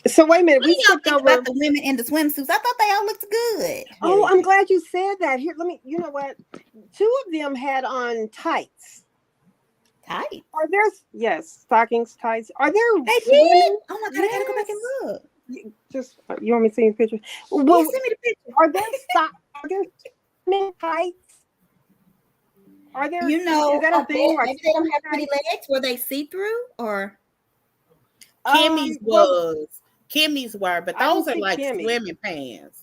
So wait a minute. We y'all think about the women in the swimsuits. I thought they all looked good. Oh, I'm glad you said that. Here, you know what? 2 of them had on tights. Tights? Are there, stockings, tights. Are there? They did? Oh my God, I gotta go back and look. You want me to see the picture? Well, send me the picture. Are there men tights? Are there? Is that a thing? Maybe they don't have pretty legs. Were they see through or? Kimmy's were, but those are like swimming pants.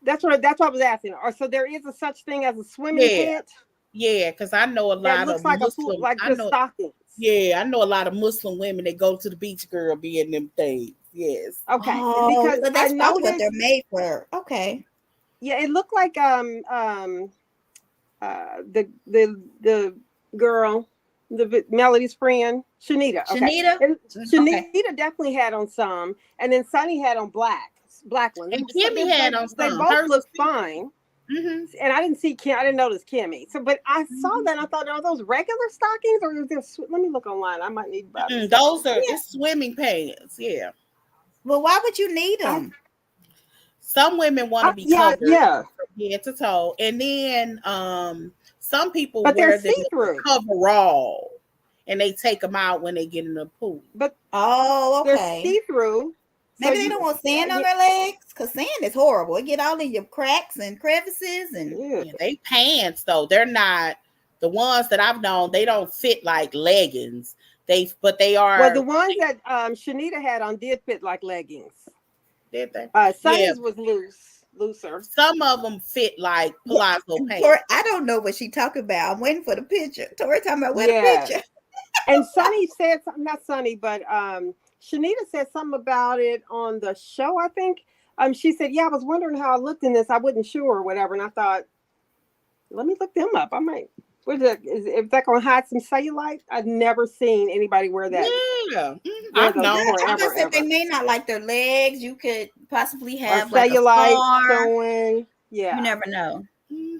That's what I was asking. Or so there is a such thing as a swimming pant? Yeah, because I know a lot of Muslim, stockings. Yeah, I know a lot of Muslim women that go to the beach, girl, be in them things. Yes. Okay. Because that's probably what they're made for. Okay. Yeah, it looked like the girl, Melody's friend, Shanita. Okay. Shanita definitely had on some, and then Sunny had on black ones. And Kimmy had on some. They both looked fine. Mm-hmm. And I didn't see Kim. I didn't notice Kimmy. So, but I saw that. And I thought, are those regular stockings or is this? Let me look online. I might need to buy them. Those are it's swimming pants. Yeah. Well, why would you need them? Some women want to be covered from head to toe, and then some people wear them coverall, and they take them out when they get in the pool. But they're see-through. Maybe they don't want sand on their legs because sand is horrible. It get all in your cracks and crevices and they pants though. They're not the ones that I've known. They don't fit like leggings. They are. Well, the ones that Shanita had on did fit like leggings. Did they? Sunny's was looser. Some of them fit like palazzo pants. I don't know what she talking about. I'm waiting for the picture. Tori talking about the picture. And Sunny said something. Not Sunny, but Shanita said something about it on the show, I think. She said, yeah, I was wondering how I looked in this. I wasn't sure or whatever. And I thought, let me look them up. I might. Is that going to hide some cellulite? I've never seen anybody wear that. Yeah, Wear I've those known. I forever, said they ever. may not like their legs. You could possibly Or have like a cellulite scar. showing. You Yeah. never know.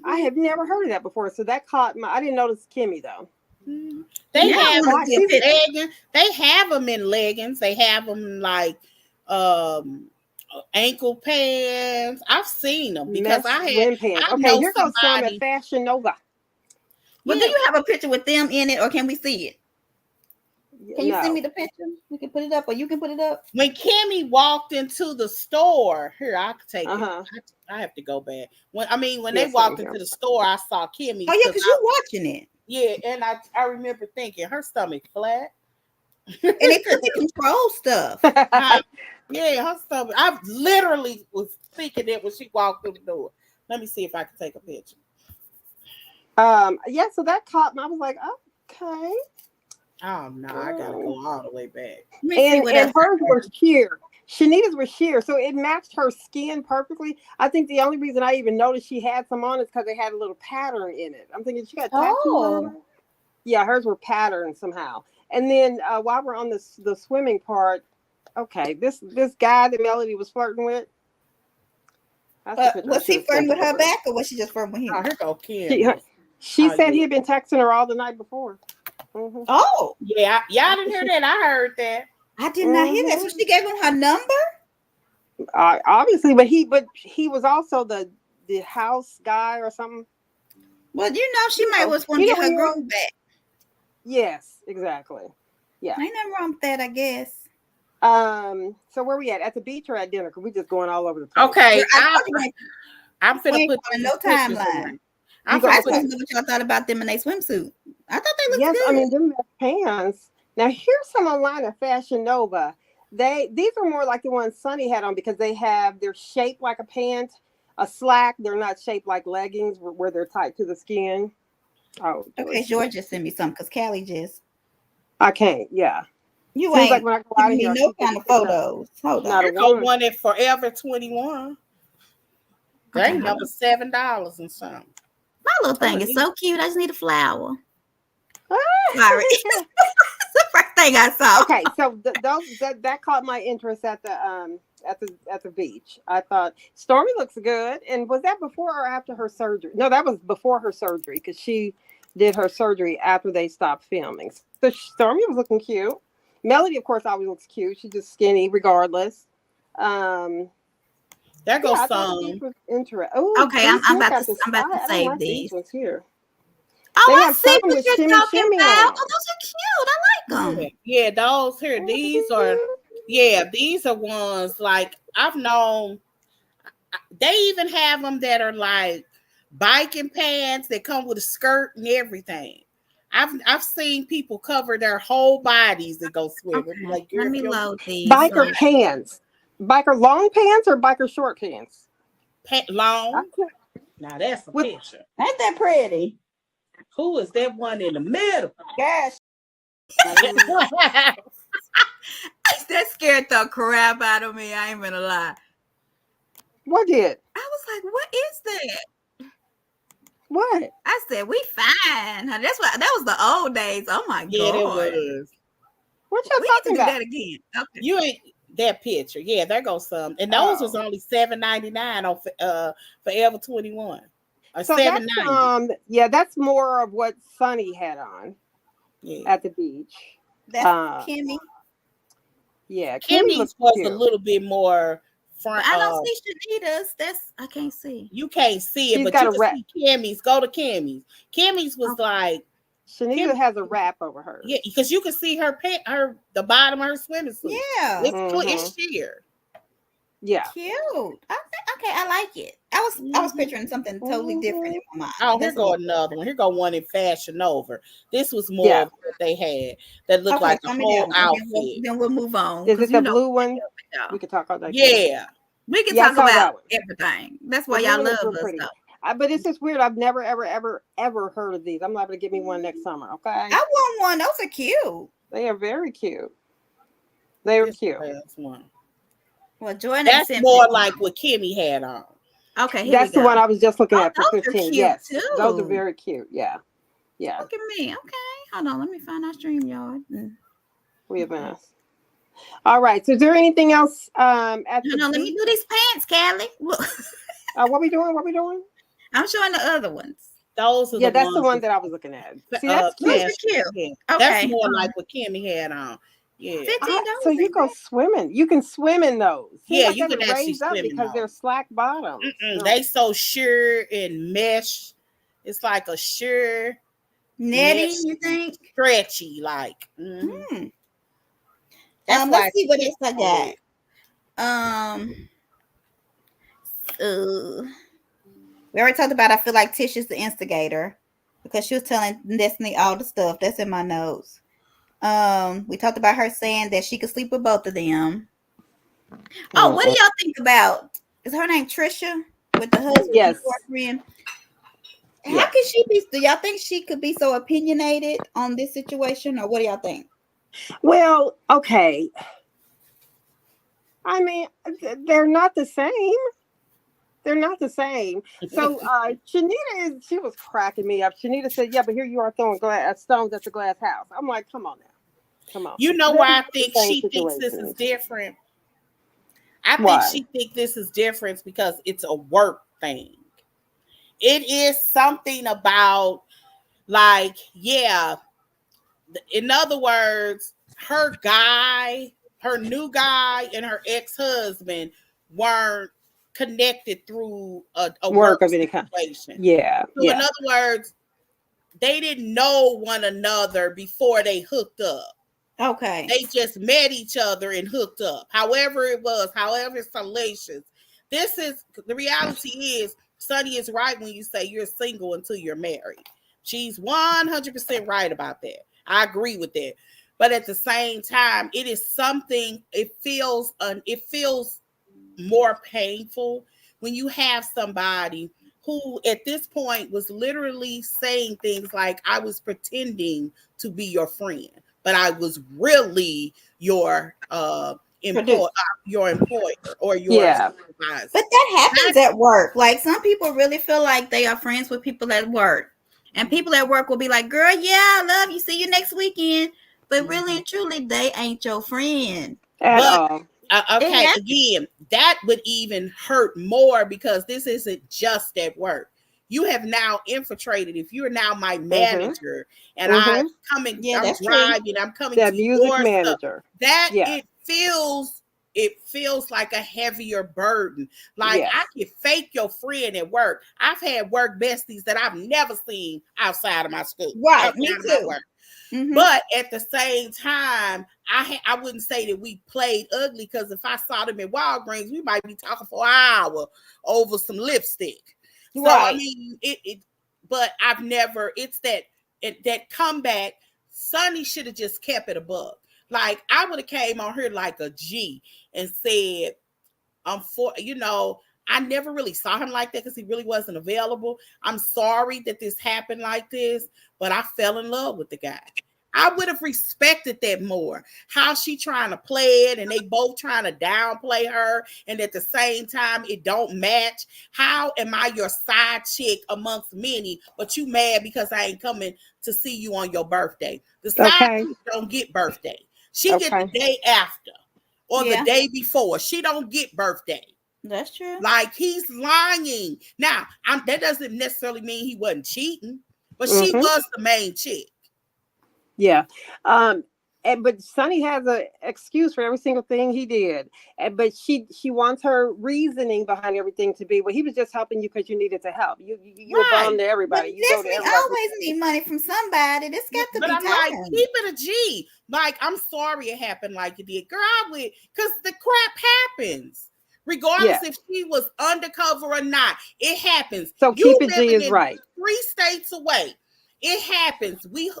I have never heard of that before. So that caught my. I didn't notice Kimmy though. They Yeah, I have want to see a picture. leggings. They have them in leggings. They have them like ankle pants. I've seen them because Mesh swim pants. I Okay, know here goes some at somebody. Fashion Nova. Well, Yeah, do you have a picture with them in it, or can we see it? Can you send me No. the picture? We can put it up, or you can put it up. when Kimmy walked into the store, here I could take it. Uh-huh. I have to go back. When they Yes, walked same into here. the store, I saw Kimmy. Oh yeah, because you're watching it, Yeah, and I remember thinking her stomach flat. and they put the control stuff. Yeah, her stomach. I literally was thinking it when she walked through the door. Let me see if I can take a picture. Yeah, so that caught me. I was like, okay. Oh no, I gotta go all the way back. Let me see what And else. hers were sheer. Shanita's were sheer, so it matched her skin perfectly. I think the only reason I even noticed she had some on is because they had a little pattern in it. I'm thinking she got a tattoo on her. Yeah, hers were patterned somehow. And then while we're on the swimming part, okay, this guy that Melody was flirting with. Was he flirting with her back, or was she just flirting with him? Oh, here go Kim. She said he had been texting her all the night before. Mm-hmm. Oh, yeah, y'all didn't hear that. I heard that. I did not hear that. So she gave him her number. Obviously, but he was also the house guy or something. Well, she might was want to get her groove back. Yes, exactly. Yeah, ain't nothing wrong with that, I guess. So where we at the beach or at dinner? Because we just going all over the place. Okay, I'm we finna ain't put on no timeline. I just want to know what y'all thought about them in their swimsuit. I thought they looked good. I mean, them pants. Now here's some online at Fashion Nova. These are more like the ones Sunny had on because they're shaped like a pant, a slack. They're not shaped like leggings where they're tight to the skin. Oh, okay. George just sent me something because Callie just. I can't. Yeah. You Seems ain't like when I go out of here, no kind of photos. Hold on. There go one at Forever 21. They number $7 and something. My little thing is so cute. I just need a flower. Sorry. The first thing I saw. Okay, so that caught my interest at the beach. I thought Stormy looks good. And was that before or after her surgery? No, that was before her surgery because she did her surgery after they stopped filming. So Stormy was looking cute. Melody, of course, always looks cute. She's just skinny, regardless. There goes some. Okay, I'm about to save these. Here. Oh, I see what you're talking about. Oh, those are cute. I like them. Yeah, those here. These are ones like I've known. They even have them that are like biking pants that come with a skirt and everything. I've seen people cover their whole bodies that go swimming. Okay. Like, let me load these. Biker pants. Biker long pants or biker short pants? Long. Now that's a picture. Ain't that pretty? Who is that one in the middle? Gosh. That scared the crap out of me. I ain't gonna lie. What did? I was like, what is that? What? I said, we fine. That's what that was the old days. Oh my god. Yeah, it was. What y'all talking about? Do that again. Okay. You ain't that picture. Yeah, there goes some. And those was only $7.99 on Forever 21. Or so $7.90. That's more of what Sunny had on at the beach. That's Kimmy. Yeah, Kimmy's was a little bit more front. I don't see Shanita's. I can't see. You can't see it, but you can see Kimmy's. Go to Kimmy's. Kimmy's was like Shanita has a wrap over her. Yeah, because you can see her the bottom of her swimming suit. Yeah, it's sheer. Yeah, cute. Okay, I like it. I was picturing something totally different in my mind. Oh, here go another one. Here go one in Fashion Nova. This was more of what they had that looked like the whole outfit. Then we'll move on. Is it the blue one? We can talk about that. Yeah. We can talk about everything. That's why y'all love us, though. But it's just weird. I've never, ever heard of these. I'm liable to get me one next summer. Okay. I want one. Those are cute. They are very cute. They are cute. One. Well, Jordan That's sent more me. like what Kimmy had on. Okay, here we That's the go. one I was just looking Oh, at for those are 15. cute Yes, those are too. very cute. Yeah, yeah. Look at me. Okay, hold on. Let me find our stream yard. We have been. All right. So, is there anything else at the Hold on. Let me beach? do these pants, Callie. Look, What we doing? What we doing? I'm showing the other ones. Those are the Yeah, that's the ones one that's that I was looking at. See, that's Those cute. are fashion. cute. Yeah. That's Okay, more like what Kimmy had on. Yeah. $15 So you ain't go bad. swimming. You can swim in those. Seems Yeah, like you they can would actually raise up swim in because they're those. slack bottoms. They so sheer and mesh. It's like a sheer Netting, mesh, you think? stretchy like. Hmm. That's Let's why see what Kim else I said. got. Uh, we already talked about. I feel like Tisha's the instigator because she was telling Destiny all the stuff that's in my notes. We talked about her saying that she could sleep with both of them. Oh, what do y'all think about? Is her name Trisha with the husband and Yes. boyfriend? How Yes. can she be? Do y'all think she could be so opinionated on this situation, or what do y'all think? Well, okay. I mean, they're not the same. They're not the same. So Shanita she was cracking me up. Shanita said, "Yeah, but here you are throwing stones at the glass house." I'm like, "Come on now, come on." You know They're why I not the think same she thinks this is situations. different? I think Why? she thinks this is different because it's a work thing. It is something about like, yeah, in other words, her new guy, and her ex-husband weren't connected through a Work work of any kind. situation. Yeah, So, in yeah. other words, they didn't know one another before they hooked up. Okay. They just met each other and hooked up. However it was, however it's salacious. This is the reality is Sunny is right when you say you're single until you're married. She's 100% right about that. I agree with that. But at the same time, it is something, it feels more painful when you have somebody who at this point was literally saying things like, I was pretending to be your friend, but I was really your Produce. employer or your Yeah. supervisor. But that That, happens at work. Like some people really feel like they are friends with people at work. And people at work will be like, girl, yeah, I love you. See you next weekend. But really and truly, they ain't your friend. At but all. It okay, happens. again, that would even hurt more because this isn't just at work. You have now infiltrated. If you're now my Mm-hmm. manager and Mm-hmm. Yeah, I'm that's true. driving, I'm coming That to music your stuff. manager. That Yeah. it feels like a heavier burden. Like I Yes. can fake your friend at work. I've had work besties that I've never seen outside of my school, Right. Me outside of my too. work. Mm-hmm. But at the same time, I wouldn't say that we played ugly because if I saw them at Walgreens, we might be talking for an hour over some lipstick. So I Right. mean, but I've never. It's that comeback. Sonny should have just kept it above. Like I would have came on here like a G and said, I never really saw him like that because he really wasn't available. I'm sorry that this happened like this, but I fell in love with the guy. I would have respected that more. How she trying to play it and they both trying to downplay her and at the same time it don't match. How am I your side chick amongst many, but you mad because I ain't coming to see you on your birthday? The side Okay. chick don't get birthday. She get the Okay. day after or the Yeah, day before. She don't get birthday. that's true. Like he's lying. Now, that doesn't necessarily mean he wasn't cheating, but she Mm-hmm. was the main chick. Yeah. But Sonny has an excuse for every single thing he did. But she wants her reasoning behind everything to be, well, he was just helping you because you needed to help. You a Right. bum to But everybody. You go to Destiny everybody. always need money from somebody. This got to But be I'm like, time. keep it a G. Like, I'm sorry it happened like it did. Girl, because the crap happens. Regardless Yeah. if she was undercover or not, it happens. So You keep it G living is in right. 3 states away. It happens. We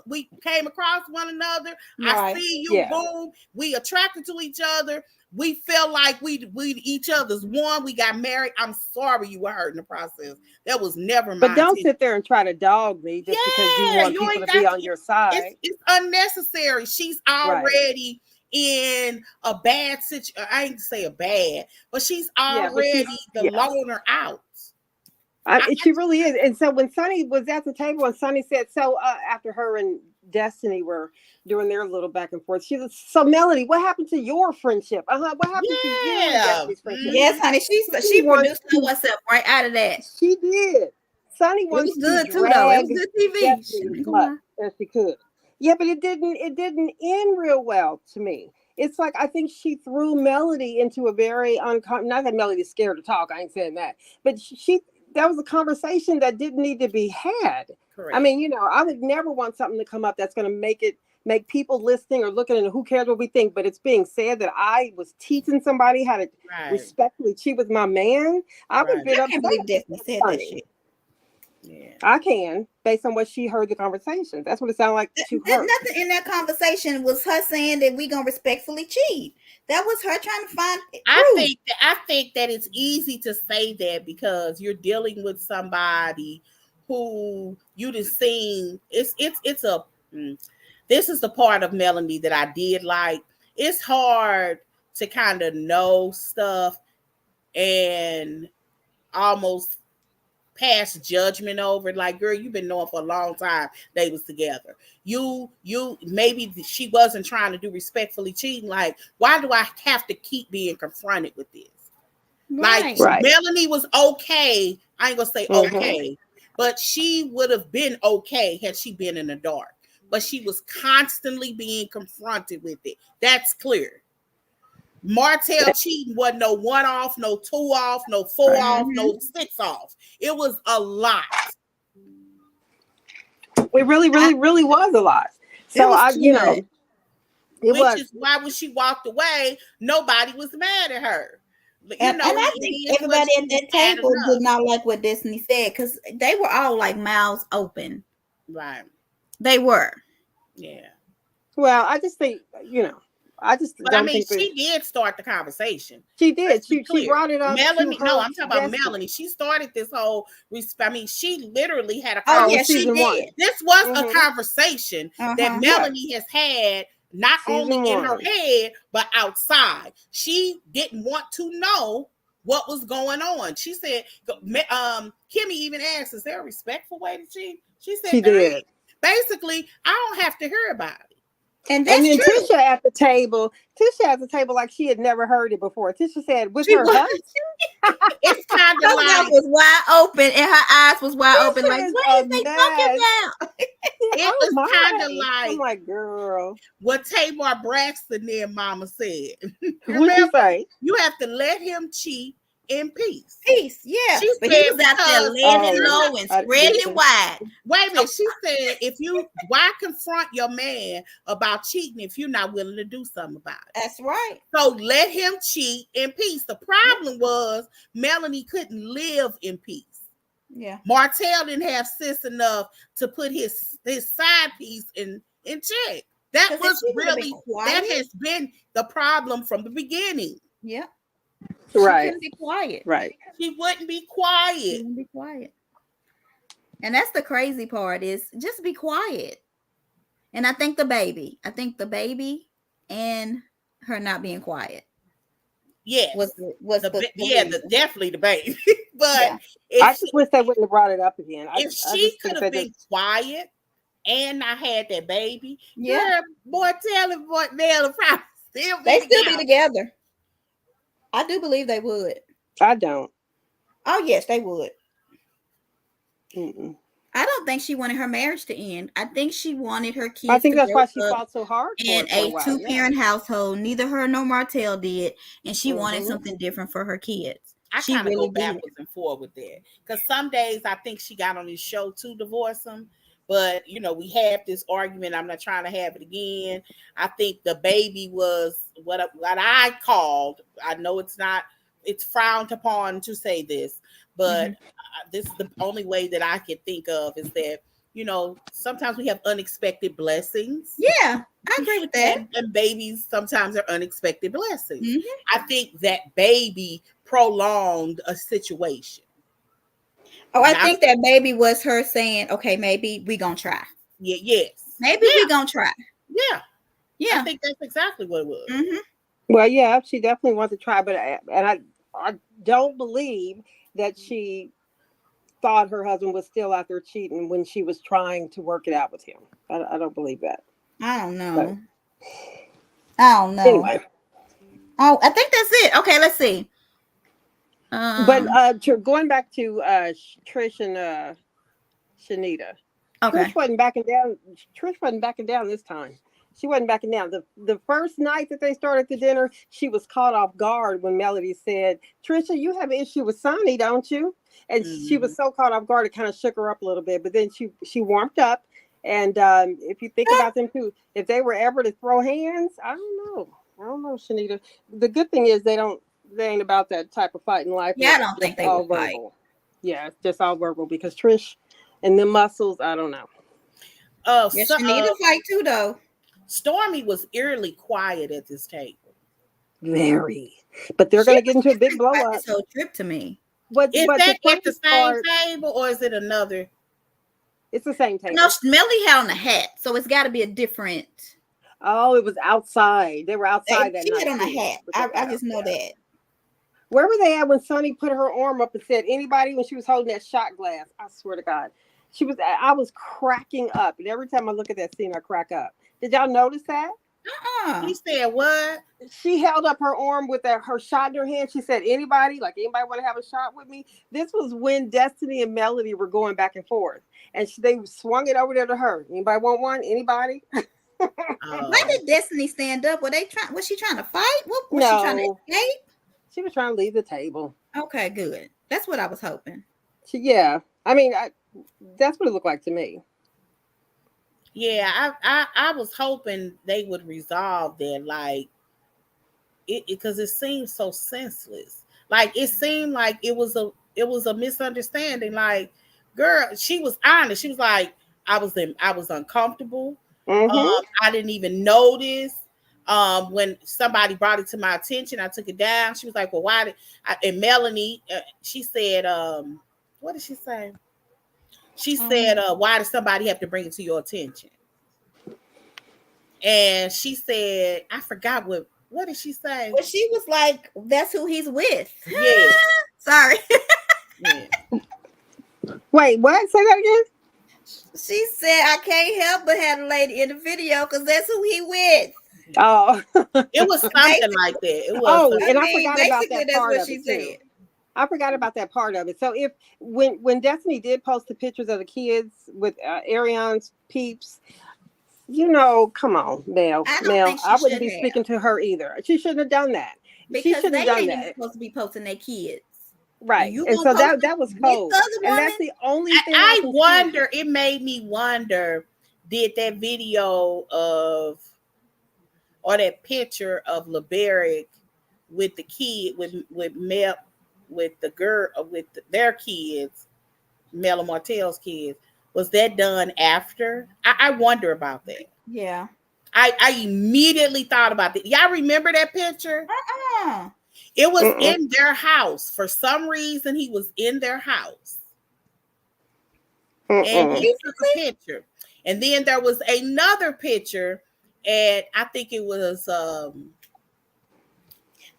came across one another. I Right. see you, Yeah. boom. We attracted to each other. We felt like we each other's one. We got married. I'm sorry you were hurt in the process. That was never But my don't intention. sit there and try to dog me just because you Yeah, want you people ain't to be got on to. your It's side. it's unnecessary. She's Right. already in a bad situation. I ain't say a bad, but she's Yeah, but already the yeah. loner out. I She really is. And so when Sunny was at the table and Sunny said, so after her and Destiny were doing their little back and forth, she was, so Melody, what happened to your friendship? What happened to you and yeah. Destiny's friendship? Yes, honey. She wants produced herself right out of that. She did. Sunny It was wants to good too, though. It was drag good TV. She Destiny ain't as gonna much lie. as she could. Yeah, but it didn't end real well to me. It's like I think she threw Melody into a very not that Melody's scared to talk, I ain't saying that, but she that was a conversation that didn't need to be had. I Correct. mean, I would never want something to come up that's going to make people listening or looking and who cares what we think, but it's being said that I was teaching somebody how to Right. respectfully cheat with my man. I would Right. have been I upset. can't believe Destiny said that shit. Yeah. I can, based on what she heard the conversation. That's what it sounded like to her. Nothing in that conversation was her saying that we gonna respectfully cheat. That was her trying to find proof. I think that it's easy to say that because you're dealing with somebody who you just seen. It's a this is the part of Melanie that I did like. It's hard to kind of know stuff and almost pass judgment over. Like, girl, you've been knowing for a long time they was together. You maybe she wasn't trying to do respectfully cheating. Like, why do I have to keep being confronted with this? Right. Like, Melanie was okay. I ain't gonna say okay, but she would have been okay had she been in the dark. But she was constantly being confronted with it. That's clear. Martell cheating wasn't no 1 off, no 2 off, no 4 off, no 6 off. It was a lot. It really was a lot. So Which is why when she walked away, nobody was mad at her. And I think everybody at that table did not like what Destiny said because they were all like mouths open. Right. They were. Yeah. Well, I just think, But I mean, she did start the conversation. She did. She brought it up. Melanie, no, I'm talking about Melanie. She started this whole. I mean, she literally had a conversation. Oh, yeah, she did. This was a conversation that Melanie has had not only in her head but outside. She didn't want to know what was going on. She said, Kimmy even asked, "Is there a respectful way to cheat?" She said, "She did." Basically, I don't have to hear about it. And that's then true. Tisha at the table like she had never heard it before. Tisha said, "With her husband." It's kind of like mouth was wide open and her eyes was wide open. Like, what is they talking about? It was kind of like, I'm like, girl, what Tamar Braxton their mama said. What'd she say? You have to let him cheat in peace. Peace, yeah. She but he was out there laying it low and spreading it wide. Wait a minute. She said, why confront your man about cheating if you're not willing to do something about it? That's right. So let him cheat in peace. The problem was Melanie couldn't live in peace. Yeah. Martell didn't have sense enough to put his side piece in check. That was really, that has been the problem from the beginning. Yeah. Right. She couldn't be quiet. Right. She wouldn't be quiet. She wouldn't be quiet. And that's the crazy part is just be quiet. And I think the baby and her not being quiet. Yes. Definitely the baby. But I just wish they wouldn't have brought it up again. If she could have been quiet and not had that baby, Martell and Nell probably still be together. I do believe they would. I don't. Oh, yes, they would. Mm-mm. I don't think she wanted her marriage to end. I think she wanted her kids. I think that's why she fought so hard in a two-parent household. Neither her nor Martell did, and she wanted something different for her kids. I kind of go backwards and forward with that because some days I think she got on this show to divorce him. But, we have this argument. I'm not trying to have it again. I think the baby was what I called. I know it's frowned upon to say this, but this is the only way that I can think of is that, sometimes we have unexpected blessings. Yeah, I agree with that. And babies sometimes are unexpected blessings. I think that baby prolonged a situation. Oh, I think that baby was her saying, okay, maybe we gonna try. Yes. Maybe we gonna try. Yeah. Yeah. I think that's exactly what it was. Mm-hmm. Well, yeah, she definitely wants to try, but I don't believe that she thought her husband was still out there cheating when she was trying to work it out with him. I don't believe that. I don't But know. I don't know. anyway, Oh, I think that's it. Okay, let's see. but Um. going back to Trish and Shanita, Okay. Trish wasn't backing down. Trish wasn't backing down this time. She wasn't backing down. The first night that they started the dinner, she was caught off guard when Melody said, "Trisha, you have an issue with Sonny, don't you?" And she Mhm. was so caught off guard, it kind of shook her up a little bit. But then she warmed up. And if you think about them too, if they were ever to throw hands, I don't know. I don't know, Shanita. The good thing is they ain't about that type of fight in life. Yeah, And I it's don't think just they all will fight. verbal. Yeah, it's just all verbal because Trish and the muscles, I don't know. Yeah, So, she need to fight too, though. Stormy was eerily quiet at this table. Very. But they're She going to was get into a big different blow about up. this whole trip to me. But Is the that at the funny same part, table or is it another? it's the same No, table. Melly had on a hat, so it's got to be a different. Oh, it was outside. They were outside that She had night on a too. hat. With the I hat just know yeah. that. Where were they at when Sonny put her arm up and said, "Anybody?" When she was holding that shot glass? I swear to God, she was. I was cracking up, and every time I look at that scene, I crack up. Did y'all notice that? Uh-uh. He said what? She held up her arm with her shot in her hand. She said, "Anybody? Like anybody want to have a shot with me?" This was when Destiny and Melody were going back and forth, and they swung it over there to her. Anybody want one? Anybody? Why did Destiny stand up? Were they trying? Was she trying to fight? What was she trying to No, escape? she was trying to leave the table. Okay, good. That's what I was hoping. Yeah, I mean, that's what it looked like to me. Yeah, I was hoping they would resolve that, like it because it seemed so senseless. Like it seemed like it was a misunderstanding. Like, girl, she was honest. She was like, I was uncomfortable. Mm-hmm. I didn't even notice. When somebody brought it to my attention, I took it down. She was like, "Well, why did?" And Melanie, she said, "What did she say?" She said, "Why did somebody have to bring it to your attention?" And she said, I forgot what did she say? Well, she was like, "That's who he's with." Yeah, Sorry. yeah. Wait, what? Say that again. She said, "I can't help but have a lady in the video because that's who he with." Oh, It was something like that. It was oh, something. and I I mean, forgot about basically, that that's part what of she it too. said. I forgot about that part of it. So if when Destiny did post the pictures of the kids with Arion's peeps, come on, I don't Mel, think she I wouldn't should be have speaking to her either. She shouldn't have done that. She because shouldn't they have done ain't even that. supposed to be posting their kids. And Right. you And gonna so post that them that was with the cold. other And woman? that's the only thing I I can see. wonder, it made me wonder, did that video of or that picture of LeBerick with the kid with Mel with the girl with their kids, Mel and Martell's kids, was that done after? I wonder about that. Yeah. I immediately thought about that. Y'all remember that picture? Uh-uh. It was Mm-mm. in their house. For some reason, he was in their house and Mm-mm. he took a Recently? picture. And then there was another picture, and I think it was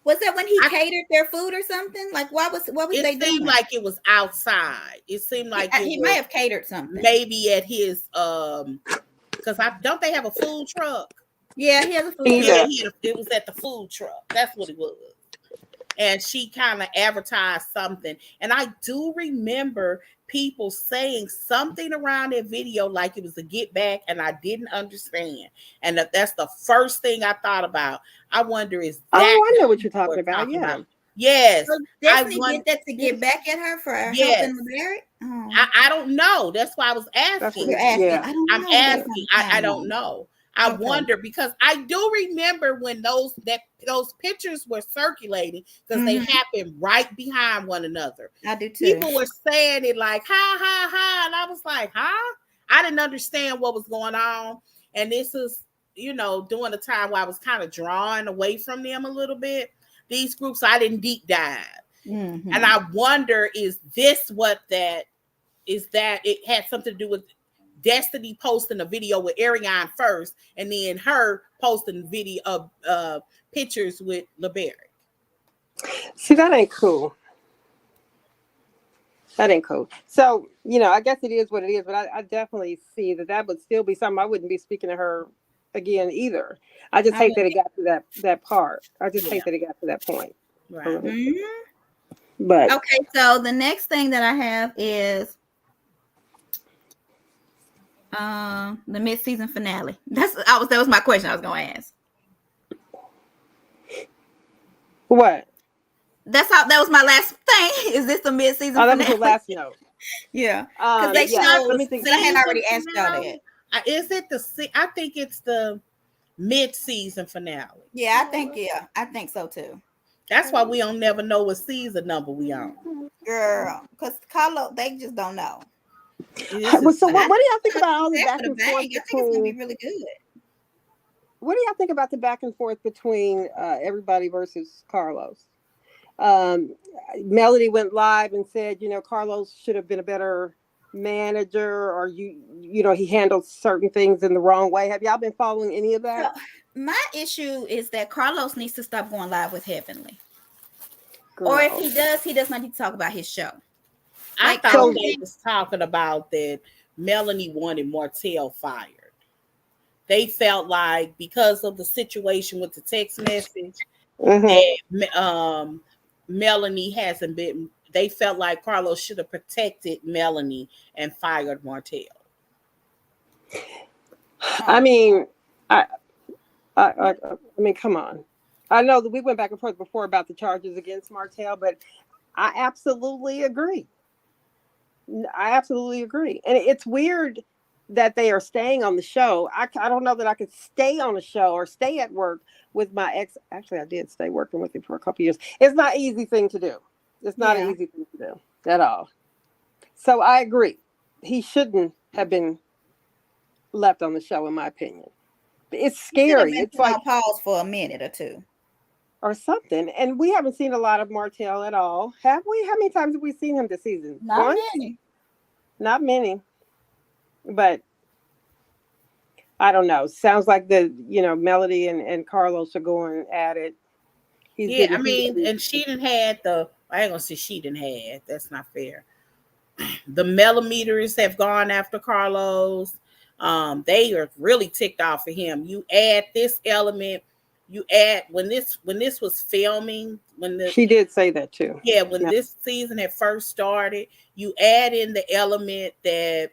Was that when he I, catered their food or something? Like, what was it they seemed doing? like it was outside. It seemed like it He may was have catered something. maybe at his because I don't they have a food truck? Yeah, he has a food Yeah, truck. Yeah. it was at the food truck. That's what it was. And she kind of advertised something. And I do remember people saying something around that video like it was a get back, and I didn't understand. And that's the first thing I thought about. I wonder, is Oh, that I know what you're what talking we're about. talking Yeah. about? Yes. So I Destiny want did that to get Yes. back at her for yes. helping with Barrett? Oh, I don't know. That's why I was That's what asking. you're it, asking. yeah. I don't I'm know. That's asking. not I time don't on. know. I Okay. wonder because I do remember when those pictures were circulating because they Mhm. happened right behind one another. I do too. People were saying it like ha ha ha, and I was like, huh? I didn't understand what was going on. And this is, during the time where I was kind of drawing away from them a little bit. These groups, so I didn't deep dive. Mhm. And I wonder, is this what that is, that it had something to do with Destiny posting a video with Ariane first, and then her posting video of pictures with LeBaric. See, that ain't cool. That ain't cool. So, I guess it is what it is, but I definitely see that would still be something I wouldn't be speaking to her again either. I just hate that it got to that part. I just hate that it got to that point. Right. But okay, so the next thing that I have is the mid-season finale. That was my question I was going to ask. What? That was my last thing. Is this the mid-season finale? That was the last note. Yeah, because they showed. Let me think. I had already asked y'all that. Is it I think it's the mid-season finale. Yeah, I think so too. That's why we don't never know what season number we on. Girl, because Carlo, they just don't know. So what do y'all think about all the back and forth? I think it's gonna be really good. What do y'all think about the back and forth between everybody versus Carlos? Melody went live and said, Carlos should have been a better manager, or he handled certain things in the wrong way. Have y'all been following any of that? So, my issue is that Carlos needs to stop going live with Heavenly. Girl. Or if he does not need to talk about his show. I thought they was talking about that Melanie wanted Martell fired. They felt like because of the situation with the text message, that, Melanie hasn't been. They felt like Carlos should have protected Melanie and fired Martell. I mean, I mean, come on. I know that we went back and forth before about the charges against Martell, but I absolutely agree. And it's weird that they are staying on the show. I don't know that I could stay on a show or stay at work with my ex. Actually, I did stay working with him for a couple of years. It's not an easy thing to do. It's not an easy thing to do at all. So I agree. He shouldn't have been left on the show, in my opinion. It's scary. It's like pause for a minute or two. Or something. And we haven't seen a lot of Martell at all. Have we? How many times have we seen him this season? Not many. Not many. But I don't know. Sounds like Melody and Carlos are going at it. And she didn't had I ain't gonna say she didn't have. That's not fair. The millimeters have gone after Carlos. They are really ticked off of him. You add this element. You add when this was filming, she did say that too. Yeah, when this season had first started, you add in the element that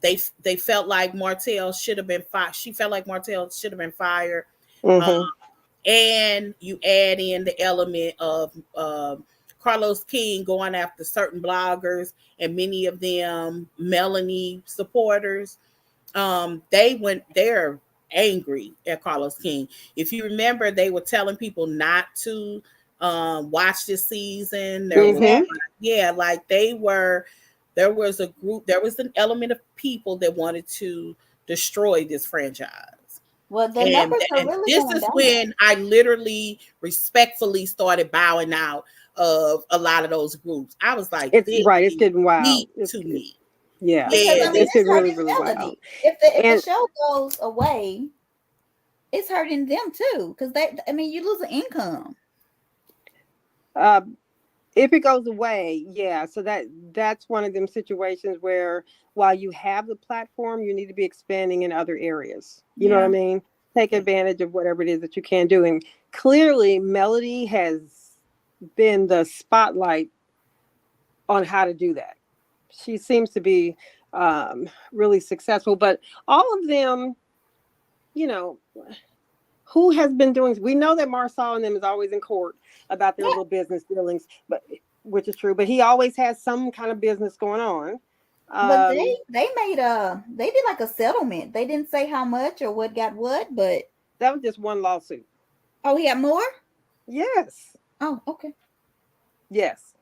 they felt like Martell should have been fired. She felt like Martell should have been fired. And you add in the element of Carlos King going after certain bloggers, and many of them Melanie supporters. They're angry at Carlos King. If you remember, they were telling people not to watch this season. There was an element of people that wanted to destroy this franchise. Well, the numbers are really this is when I literally respectfully started bowing out of a lot of those groups. I was like, it's getting wild to me. Yeah, it's really wild. If the show goes away, it's hurting them too, because you lose an income. If it goes away, so that's one of them situations where while you have the platform, you need to be expanding in other areas. You know what I mean? Take advantage of whatever it is that you can do. And clearly, Melody has been the spotlight on how to do that. She seems to be really successful, but all of them, who has been doing? We know that Marsal and them is always in court about their little business dealings, which is true. But he always has some kind of business going on. But they did like a settlement. They didn't say how much or what got what, but that was just one lawsuit. Oh, he had more? Yes. Oh, okay. Yes.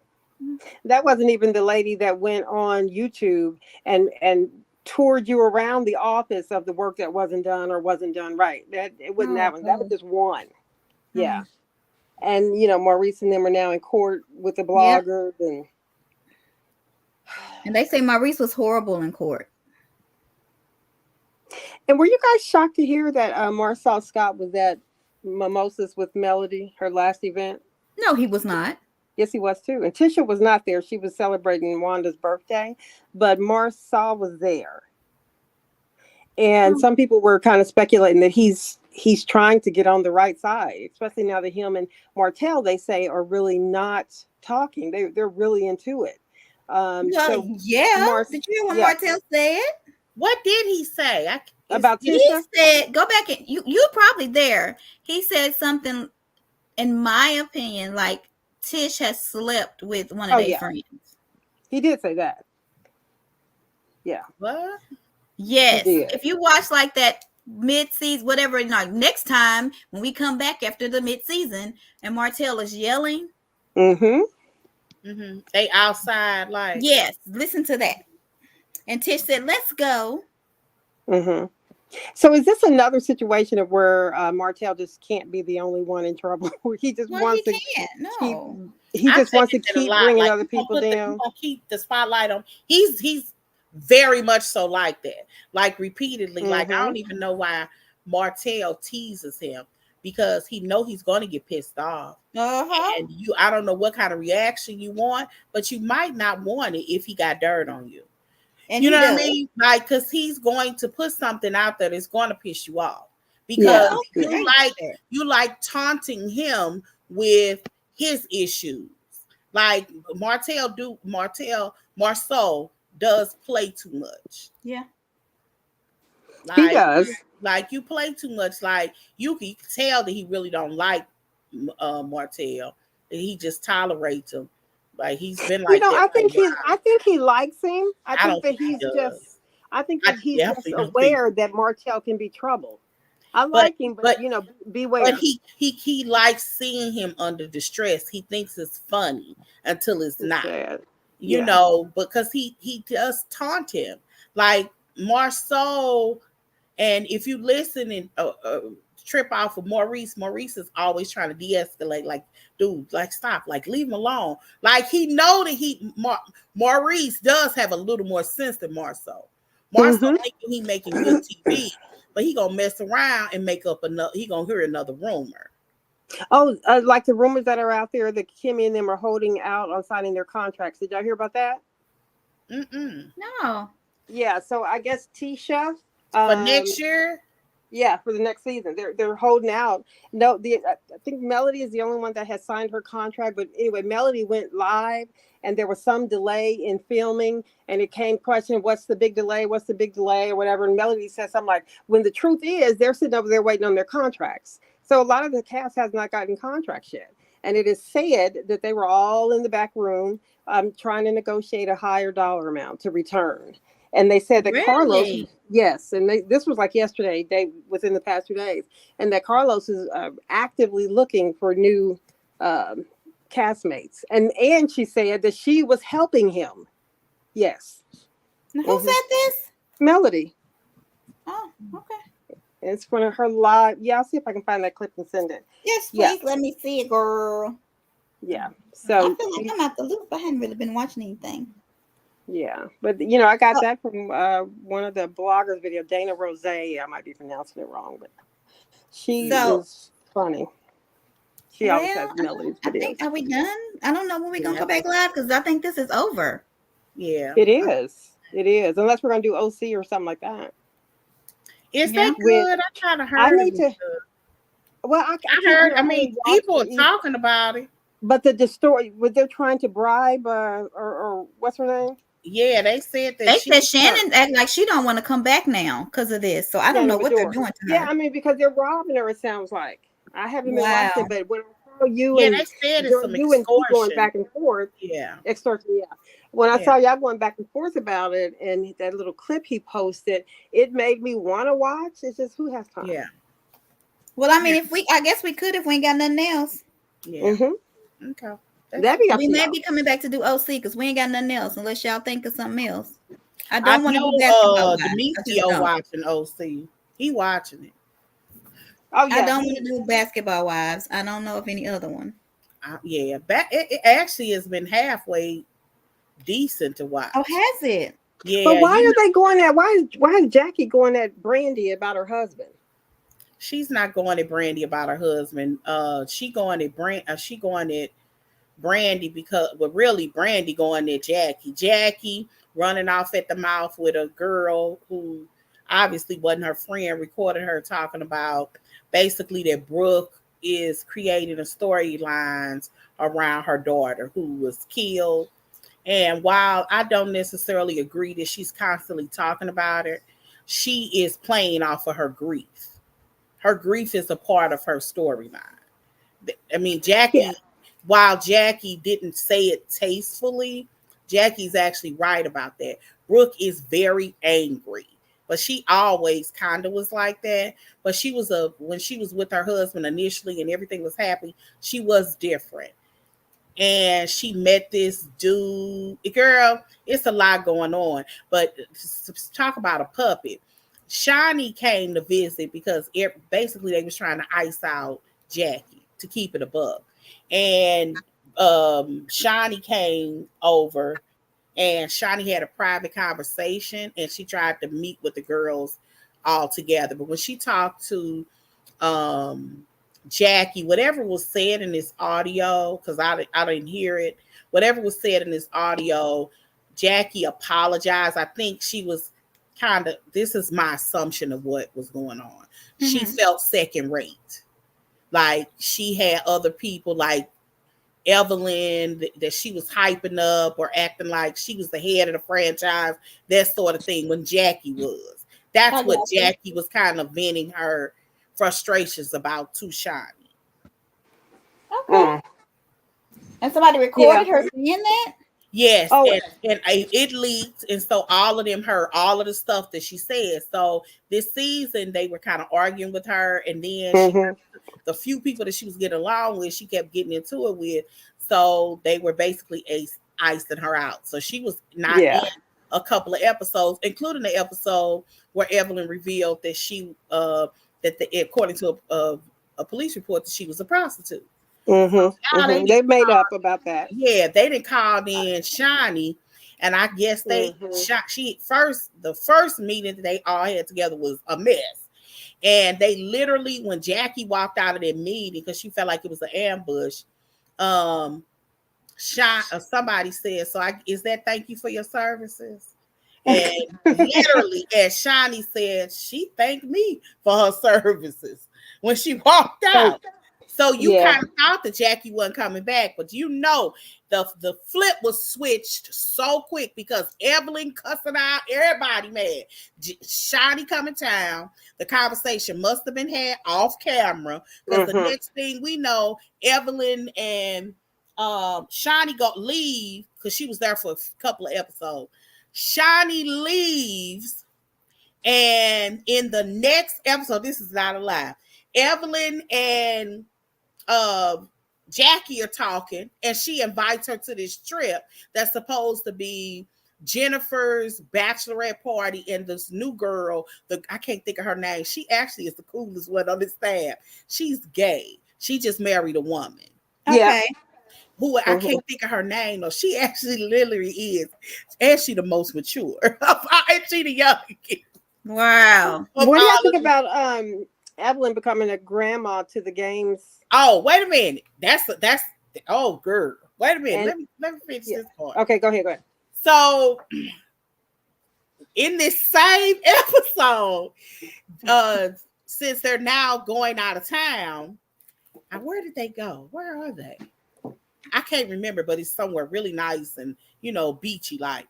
That wasn't even the lady that went on YouTube and toured you around the office of the work that wasn't done or wasn't done right. It wasn't that one. That was just one. Yeah. And Maurice and them are now in court with the bloggers, and they say Maurice was horrible in court. And were you guys shocked to hear that Marcel Scott was at Mimosas with Melody, her last event? No, he was not. Yes, he was too. And Tisha was not there. She was celebrating Wanda's birthday, but Marcel was there. And Oh. some people were kind of speculating that he's trying to get on the right side, especially now that him and Martell, they say, are really not talking. They're really into it. So Yeah. Mar, Did you hear what yeah, Martell said? What did he say? about He Tisha. said, go back and you probably there. He said something, in my opinion, like Tish has slept with one of Oh their yeah, friends. he did say that. Yeah, What? he Yes. did. If you watch like that mid-season, whatever, like next time when we come back after the mid-season and Martell is yelling. Mm-hmm. Mm-hmm. They outside like. Yes, listen to that. And Tish said, let's go. Mm-hmm. So is this another situation of where Martell just can't be the only one in trouble? he just Well, he wants to can't. keep. No. He I just think wants to it a keep lot. bringing Like other people you down. gonna keep the spotlight on. He's very much so like that. Like repeatedly. Mm-hmm. Like I don't even know why Martell teases him because he know he's going to get pissed off. Uh-huh. And I don't know what kind of reaction you want, but you might not want it if he got dirt on you. And You he know what I does. mean? Like, because he's going to put something out there that's going to piss you off Yeah. because Yeah. you like taunting him with his issues. Like Marceau does play too much. Yeah. He Like, does. like you play too much. Like you can tell that he really don't like Martell. And he just tolerates him. Like he's been You like know, that for a while. I think he likes him. I I think don't that think he he's does. just I think I that he's just definitely don't think. aware that Martell can be trouble. I But like him, but but you know, but beware. he likes seeing him under distress. He thinks it's funny until it's It's not. sad. You Yeah. know, because he does taunt him. Like Marceau, and if you listen and trip off of Maurice is always trying to de-escalate. Like, dude, like stop, like leave him alone. Like he know that Maurice does have a little more sense than Marceau. Marceau Mm-hmm. thinking he making good TV, but he gonna mess around and make up another. He gonna hear another rumor. Oh, like the rumors that are out there that Kimmy and them are holding out on signing their contracts. Did y'all hear about that? Mm-mm. No. Yeah. So I guess Tisha. For next year, Yeah, for the next season, they're holding out. No, I think Melody is the only one that has signed her contract. But anyway, Melody went live, and there was some delay in filming, and it came question, "What's the big delay? What's the big delay?" or whatever. And Melody said something like, "When the truth is, they're sitting over there waiting on their contracts." So a lot of the cast has not gotten contracts yet, and it is said that they were all in the back room, trying to negotiate a higher dollar amount to return. And they said that Carlos, Really? yes, and this was like yesterday, within the past 2 days, and that Carlos is actively looking for new castmates, and she said that she was helping him. Yes. Who Mhm. said this? Melody. Oh, okay. It's one of her live. Yeah, I'll see if I can find that clip and send it. Yes, Yeah. please let me see it, girl. Yeah. I So feel like I'm out the loop. I hadn't really been watching anything. yeah, but you know, I got that from one of the bloggers' video, Dana Rose. I might be pronouncing it wrong, but she So, is funny. She always has well, Melody's I videos. think, are we done? I don't know when we're going to yeah, go back live because I think this is over. yeah. It is. It is. Unless we're gonna do OC or something like that. Is Yeah. that good? I kind of I heard it. need Was to. good. Well, I I can't. heard. You know, I I mean, haven't watched people are it. talking about it. But the story, what they're trying to bribe, or what's her name? Yeah, they said that They she. said Shannon act like she don't want to come back now because of this. So I don't know Shannon what they're Bedore. doing to Yeah, her. I mean, because they're robbing her. It sounds like. I haven't been Wow. watching, but when I saw you Yeah, and they said it's some you going extortion. back and forth, Yeah, extortion. Yeah. When I yeah, saw y'all going back and forth about it, and that little clip he posted, it made me want to watch. It's just who has time. yeah, Well, I mean, I guess we could if we ain't got nothing else. yeah. Mm-hmm. Okay. That'd be up We to may y'all. be coming back to do OC because we ain't got nothing else unless y'all think of something else. I I don't want to know do basketball wives. I just Demetrio don't. watching OC. He watching it. Oh I yeah, don't want to do basketball wives. I don't know of any other one. Yeah, it actually has been halfway decent to watch. Oh, has it? But Yeah, why are they going at? Why is Jackie going at Brandy about her husband? she's not going at Brandy about her husband. She going at she going at Brandy because, well, really, Brandy going at Jackie. Jackie running off at the mouth with a girl who obviously wasn't her friend, recorded her talking about basically that Brooke is creating a storylines around her daughter who was killed. And while I don't necessarily agree that she's constantly talking about it, she is playing off of her grief. Her grief is a part of her storyline. I mean, Yeah. while Jackie didn't say it tastefully, Jackie's actually right about that. Brooke is very angry, but she always kind of was like that. But when she was with her husband initially and everything was happy, she was different. And she met this dude. Girl, it's a lot going on. But to talk about a puppet, Shawnee came to visit because basically they was trying to ice out Jackie to keep it above. And Shawnee came over and Shawnee had a private conversation and she tried to meet with the girls all together. But when she talked to um Jackie, whatever was said in this audio, because I didn't hear it, whatever was said in this audio, Jackie apologized. I think she was kind of, this is my assumption of what was going on. She felt second rate. Like she had other people like Evelyn that she was hyping up or acting like she was the head of the franchise, that sort of thing, when Jackie was. That's what Jackie was kind of venting her frustrations about to Shawnee. Okay. And somebody Yeah. recorded her saying that? Yes, Oh. and it leaked, and so all of them heard all of the stuff that she said. So this season they were kind of arguing with her, and then the few people that she was getting along with, she kept getting into it with. So they were basically icing her out. So she was not in a couple of episodes, including the episode where Evelyn revealed that according to a police report, that she was a prostitute. They made up about that. Yeah, they didn't call in Shawnee, and I guess the first meeting that they all had together was a mess. And they literally, when Jackie walked out of that meeting because she felt like it was an ambush, somebody said, "So is that thank you for your services?" And literally, as Shawnee said, she thanked me for her services when she walked out. So you kind of thought that Jackie wasn't coming back, but the flip was switched so quick because Evelyn cussing out everybody mad. Shawnee coming town. The conversation must have been had off camera because the next thing we know, Evelyn and Shawnee go leave because she was there for a couple of episodes. Shawnee leaves, and in the next episode, this is not a lie, Evelyn and Jackie are talking, and she invites her to this trip that's supposed to be Jennifer's bachelorette party, and this new girl, I can't think of her name. She actually is the coolest one on this staff. She's gay. She just married a woman. Okay. Who I can't think of her name, though. She actually literally is, and she the most mature. And she the youngest. Wow. What do y'all think about Evelyn becoming a grandma to the games? Oh, wait a minute. That's oh girl. Wait a minute. Let me finish this part. Okay, go ahead. So in this same episode, since they're now going out of town, where did they go? Where are they? I can't remember, but it's somewhere really nice and beachy like.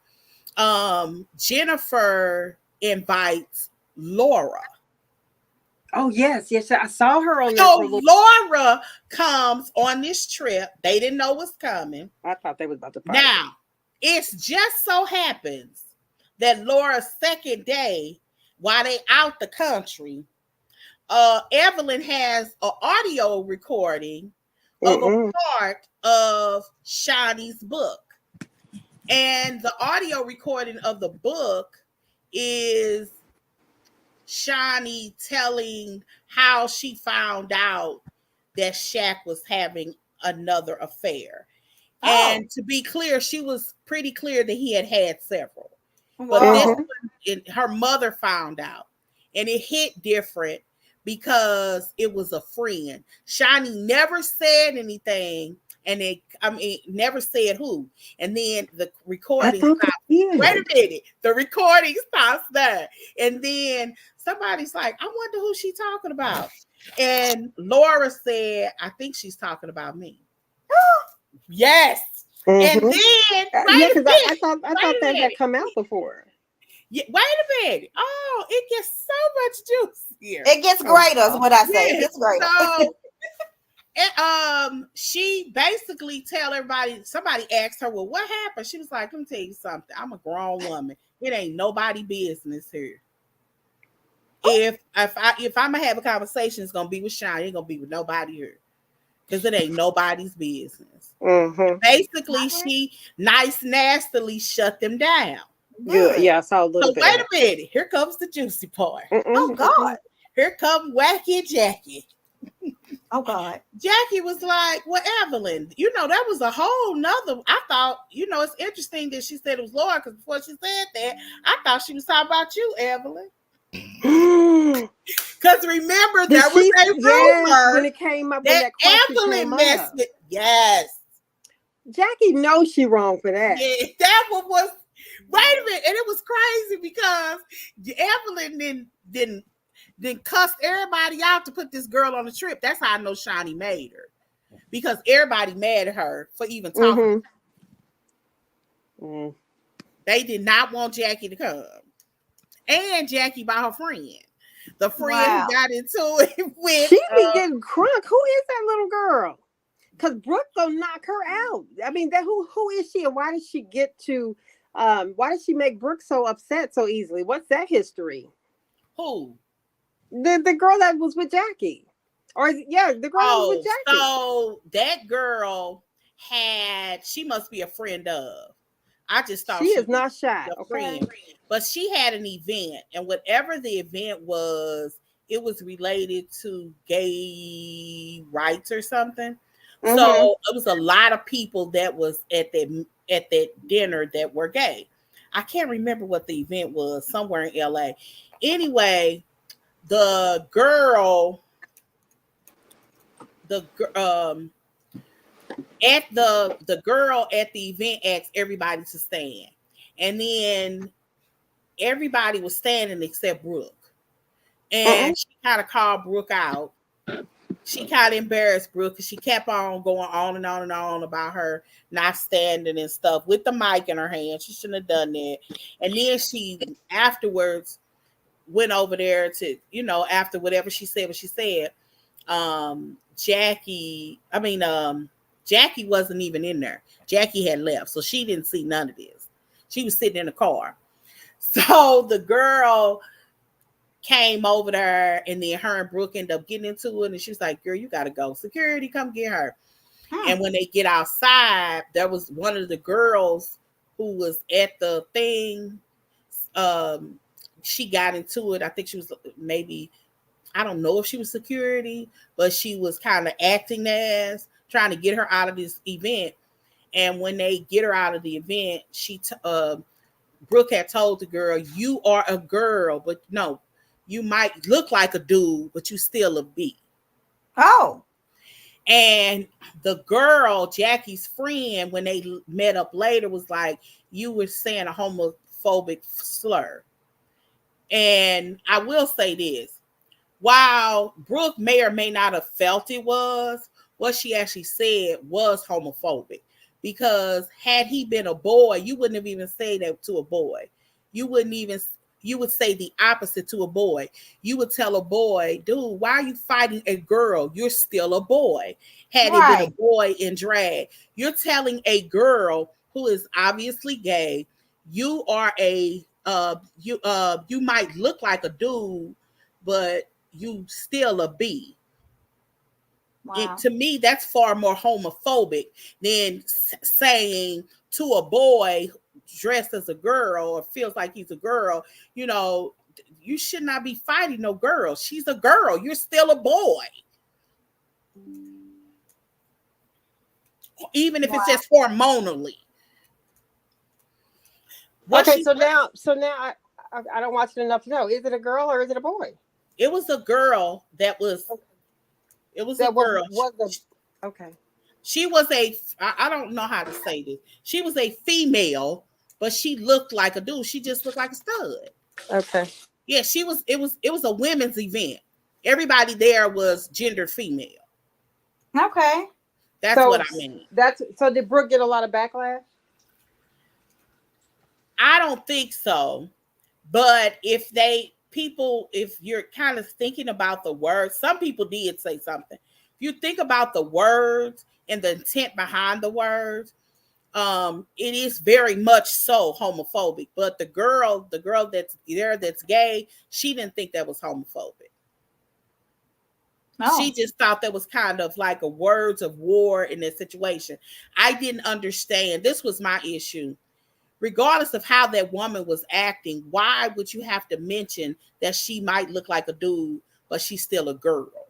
Jennifer invites Laura. Oh yes, I saw her on there. So Laura comes on this trip. They didn't know what's coming. I thought they was about to party. Now, it's just so happens that Laura's second day, while they out the country, Evelyn has an audio recording of a part of Shawnee's book. And the audio recording of the book is Shawnee telling how she found out that Shaq was having another affair. And to be clear, she was pretty clear that he had several. But this Wow. one, her mother found out, and it hit different because it was a friend. Shani never said anything, and never said who. And then the I recording thought stopped. they Wait did. a minute, the recording stops there, and then somebody's like, "I wonder who she's talking about." And Laura said, "I think she's talking about me." Yes. And Mm-hmm. then Yeah, wait a because I minute, thought I wait thought a that had minute. come out before. Yeah, wait a minute. Oh, it gets so much juice here. It gets Oh greater, is wow. what I say. It Yes. gets greater. So she basically tell everybody, somebody asked her, well, what happened? She was like, let me tell you something. I'm a grown woman. It ain't nobody business here. If I'm gonna have a conversation, it's gonna be with Sean. It ain't gonna be with nobody here. Because it ain't nobody's business. Mm-hmm. Basically, she nice nastily shut them down. Good. Good. Yeah, I saw a little So bit of wait a that. minute. Here comes the juicy part. Oh God. Here come Wacky Jackie. Oh God. Jackie was like, well, Evelyn, that was a whole nother. I thought, it's interesting that she said it was Laura, because before she said that, I thought she was talking about you, Evelyn. Because remember, Did there was she? a Yes, when rumor it came up, when that that question Evelyn came messed up, with, yes. Jackie knows she wrong for that. Yeah, that one was, wait a minute. And it was crazy because Evelyn then cussed everybody out to put this girl on the trip. That's how I know Shani made her. Because everybody mad at her for even talking. Mm. They did not want Jackie to come. And Jackie by her friend. The friend who Wow. got into it with She be getting crunk. Who is that little girl? Because Brooke gonna knock her out. I mean, that who is she, and why did she get to? Why did she make Brooke so upset so easily? What's that history? who? The girl that was with Jackie, the girl that was with Oh, Jackie. so that girl she must be a friend of. I just thought She she is was not shy. a Okay. friend. But she had an event, and whatever the event was, it was related to gay rights or something. So it was a lot of people that was at that dinner that were gay. I can't remember what the event was, somewhere in LA. Anyway, the girl, the at the girl at the event asked everybody to stand, and then everybody was standing except Brooke, and she kind of called Brooke out. She kind of embarrassed Brooke because she kept on going on and on and on about her not standing and stuff with the mic in her hand. She shouldn't have done that. And then she afterwards went over there to, after whatever she said, Jackie wasn't even in there. Jackie had left, so she didn't see none of this. She was sitting in the car. So the girl came over there, and then her and Brooke ended up getting into it, and she was like, girl, you gotta go. Security, come get her. And when they get outside, there was one of the girls who was at the thing. She got into it. I think she was maybe, I don't know if she was security, but she was kind of acting as trying to get her out of this event. And when they get her out of the event, Brooke had told the girl, you are a girl, but no, you might look like a dude, but you still a B. Oh. And the girl, Jackie's friend, when they met up later, was like, you were saying a homophobic slur. And I will say this. While Brooke may or may not have felt it was, what she actually said was homophobic. Because had he been a boy, you wouldn't have even said that to a boy. You would say the opposite to a boy. You would tell a boy, dude, why are you fighting a girl? You're still a boy. Had it been a boy in drag, you're telling a girl who is obviously gay, you are you might look like a dude, but you still a B. Wow. To me, that's far more homophobic than saying to a boy dressed as a girl or feels like he's a girl, you should not be fighting no girl. She's a girl. You're still a boy. Even if it's just hormonally. What Okay, she so now I don't watch it enough to know. Is it a girl or is it a boy? it was a girl that was Okay. it was a That girl. was a okay. She was I don't know how to say this. She was a female, but she looked like a dude. She just looked like a stud. Okay. Yeah, she was. It was a women's event. Everybody there was gender female. Okay. That's what So I mean. so did Brooke get a lot of backlash? I don't think so. But if you're kind of thinking about the words, some people did say something. If you think about the words and the intent behind the words, it is very much so homophobic. But the girl that's there that's gay, she didn't think that was homophobic. Oh. She just thought that was kind of like a words of war in this situation. I didn't understand. This was my issue. Regardless of how that woman was acting, why would you have to mention that she might look like a dude, but she's still a girl?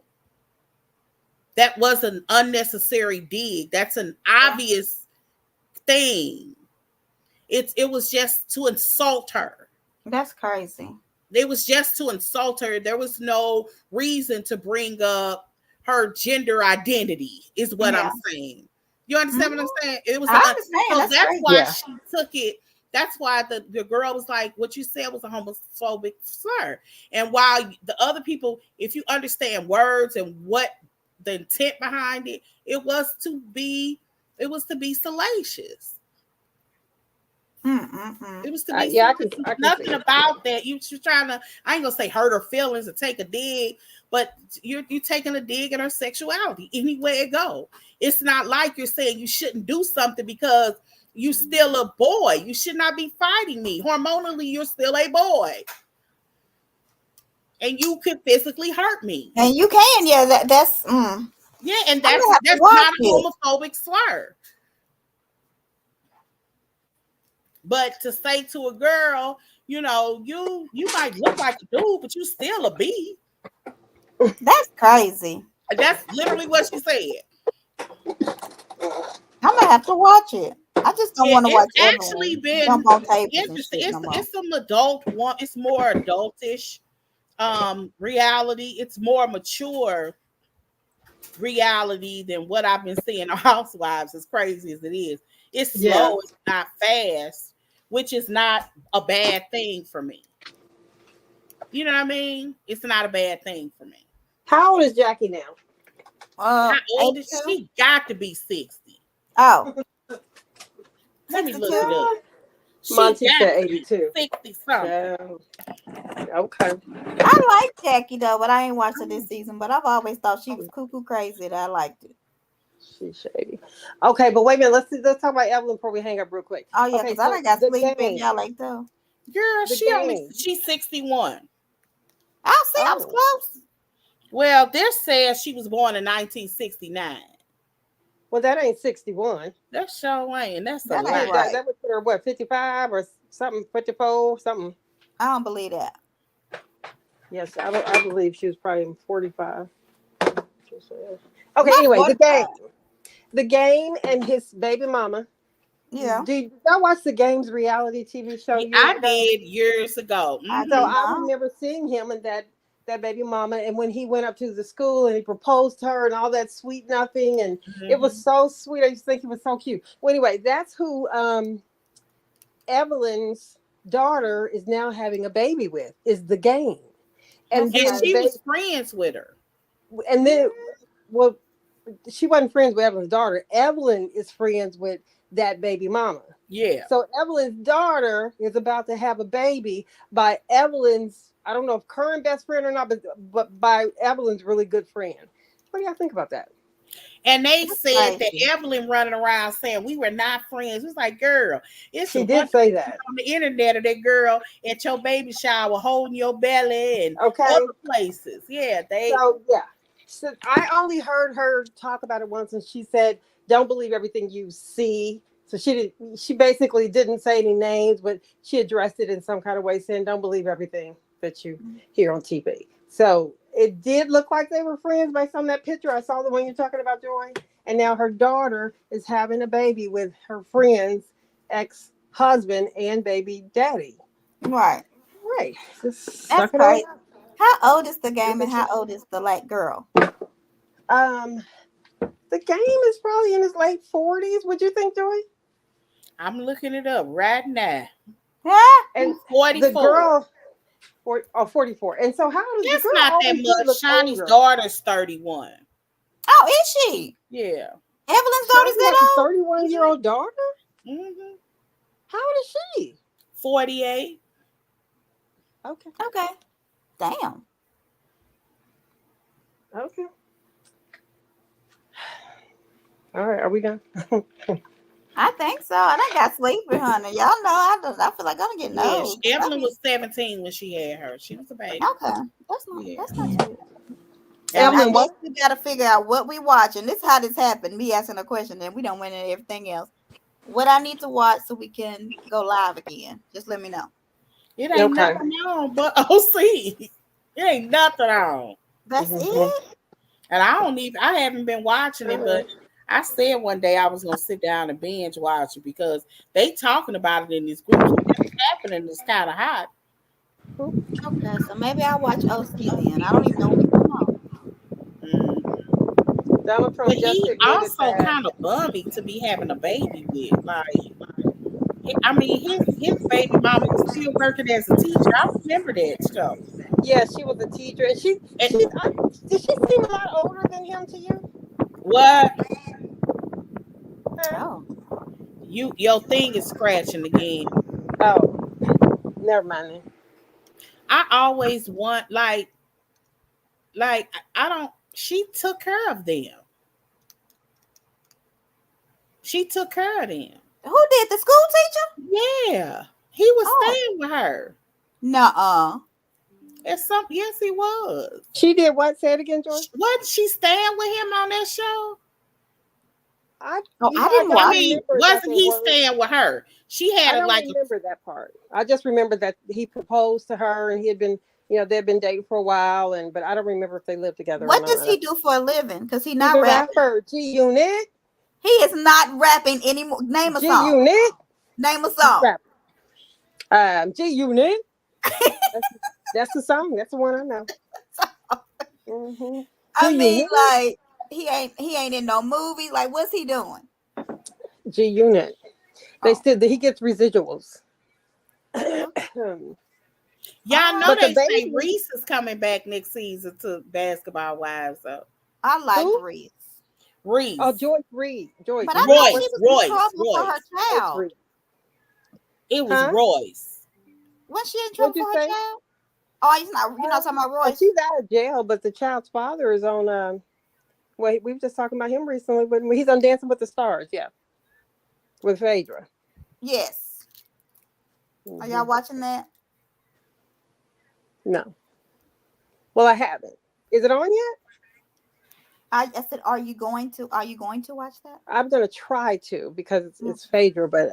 That was an unnecessary dig. That's an obvious thing. It was just to insult her. That's crazy. It was just to insult her. There was no reason to bring up her gender identity, is what I'm Yeah. saying. You understand what I'm saying? It was I understand. so That's that's crazy. why Yeah. she took it. That's why the girl was like, what you said was a homophobic slur. And while the other people, if you understand words and what the intent behind it, it was to be salacious. Mm-mm-mm. It was to be Yeah, salacious. I can see Nothing it. about that. You just trying to, I ain't gonna say hurt her feelings or take a dig, but you're taking a dig at her sexuality anywhere it go. It's not like you're saying you shouldn't do something because you still a boy. You should not be fighting me. Hormonally, you're still a boy. And you could physically hurt me. And you can, yeah. That's. Yeah, and I'm that's gonna have to that's watch not a it. homophobic slur. But to say to a girl, you might look like a dude, but you still a B. That's crazy. That's literally what she said. I'm gonna have to watch it. I just don't Yeah, want to it's watch actually Evelyn been jump on tables and interesting. shit It's no more. it's some adult one. It's more adultish reality. It's more mature reality than what I've been seeing on Housewives. As crazy as it is, it's Yeah. slow. It's not fast, which is not a bad thing for me. You know what I mean? It's not a bad thing for me. How old is Jackie now? How old is 82. she? Got to be 60. Oh, Let me look it 62. up. She Monty got said to be 82. 60 something. So, okay. I like Jackie though, but I ain't watched her this season. But I've always thought she was cuckoo crazy. That I liked it. She's shady. Okay, but wait a minute. Let's talk about Evelyn before we hang up real quick. Oh yeah, Okay, because I so done got the sleepy and game. y'all like though. Girl, The game. she's 61. I'll see. I was Oh. close. Well, this says she was born in 1969. Well, that ain't 61. That's sure ain't. That's a That Yeah, ain't lie. right. that would put her what, 55 or something, 54, something. I don't believe that. Yes, I believe she was probably 45. Okay, Not anyway, the 45. game. The game and his baby mama. Yeah, Did y'all watch the game's reality TV show Yeah, years I ago? did years ago. I So did Hmm. I not. remember seeing him and that baby mama, and when he went up to the school and he proposed to her and all that sweet nothing, and it was Hmm. so sweet. I used to think he was so cute. Well, anyway, that's who Evelyn's daughter is now having a baby with. Is the game, and That's And then the she crazy. baby, was friends with her. and then well, she wasn't friends with Evelyn's daughter. Evelyn is friends with that baby mama. Yeah. So Evelyn's daughter is about to have a baby by Evelyn's, I don't know if current best friend or not, but by Evelyn's really good friend. What do y'all think about that? And they That's said that crazy. Evelyn running around saying we were not friends. It was like, girl, it's She a bunch did say that. on the internet of that girl at your baby shower holding your belly and Okay. other places. Yeah, they. So yeah. So I only heard her talk about it once and she said, don't believe everything you see. So she basically didn't say any names, but she addressed it in some kind of way, saying, don't believe everything that you hear on TV. So it did look like they were friends based on that picture. I saw the one you're talking about, Joy. And now her daughter is having a baby with her friend's ex husband and baby daddy. Right. Right. Just That's suck it right. on up. How old is the game and how old is the like girl? Um, the game is probably in his late 40s. Would you think, Joy? I'm looking it up right now. Huh? And the 44. girl, 44. And so, how does the That's girl not that always did much. look Shawnee's older? daughter's 31. Oh, is she? Yeah. Evelyn's daughter's Shawnee has a that old? 31-year-old daughter. Mm-hmm. How old is she? 48. Okay. Okay. Damn. Okay. All right. Are we done? I think so. I done got sleepy, honey. Y'all know I feel like I'm getting Yeah, old. Evelyn was 17 when she had her. She was a baby. Okay. Yeah. That's not too And I Evelyn, guess what? we gotta figure out what we watching. This is how this happened. Me asking a question and we don't win everything else. What I need to watch so we can go live again. Just let me know. it ain't Okay. nothing on but OC. It ain't nothing on. That's Mhm. it. And I haven't been watching it, but I said one day I was gonna sit down and binge watch it because they talking about it in these groups. What's happening is kind of hot. Okay, so maybe I'll watch OC then. I don't even know what's going on. Donald But Trump just he admitted also that. kind of bummy to be having a baby with. Like, I mean, his baby mama was still working as a teacher. I remember that stuff. Yeah, she was a teacher, and And did she seem a lot older than him to you? what Huh? Oh. your thing is scratching again. Oh, never mind then. I always want like I don't. She took care of them. She took care of them. Who did the school teacher? Yeah, he was Oh. staying with her. Nuh-uh. Yes, he was. She did what? Say it again, George. Wasn't she staying with him on that show? I I didn't don't I watch. mean, remember that wasn't they he were. staying with her? She had I it don't like remember that part. I just remember that he proposed to her, and he had been, they'd been dating for a while, but I don't remember if they lived together or What does he not. do for a living? Because he's He's not a rapping. rapper. G Unit. He is not rapping anymore. Name a G song. Unit. Name a He's song. rapper. G Unit. That's the song. That's the one I know. Mm-hmm. I mean, like he ain't in no movie. Like, what's he doing? G Unit. They Oh. still he gets residuals. y'all know But the they say baby, Reese is coming back next season to Basketball Wives. So I liked who? Reese, Oh, Reese, Joyce Reed. Joyce. but I thought she Royce, was in Royce, trouble for her Royce. Joyce child. Reed. It was Huh? Royce. Was she in trouble What'd you for her say? child? Oh, you're not talking about Royce. She's out of jail, but the child's father is on. Well, we were just talking about him recently, but he's on Dancing with the Stars. Yeah, with Phaedra. Yes. Are y'all watching that? No. Well, I haven't. Is it on yet? I said, are you going to watch that? I'm gonna try to because it's Phaedra, but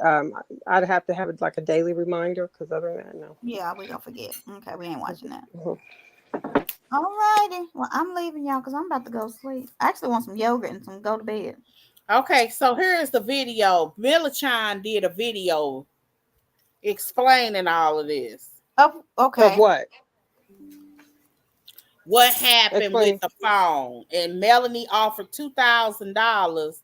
I'd have to have it like a daily reminder because other than that, no. Yeah, we're gonna forget. Okay, we ain't watching that. Mm-hmm. All righty. Well, I'm leaving y'all because I'm about to go sleep. I actually want some yogurt and some go to bed. Okay, so here's the video. Millichan did a video explaining all of this. Oh, okay. Of what? What happened Explain. with the phone? And Melanie offered $2,000.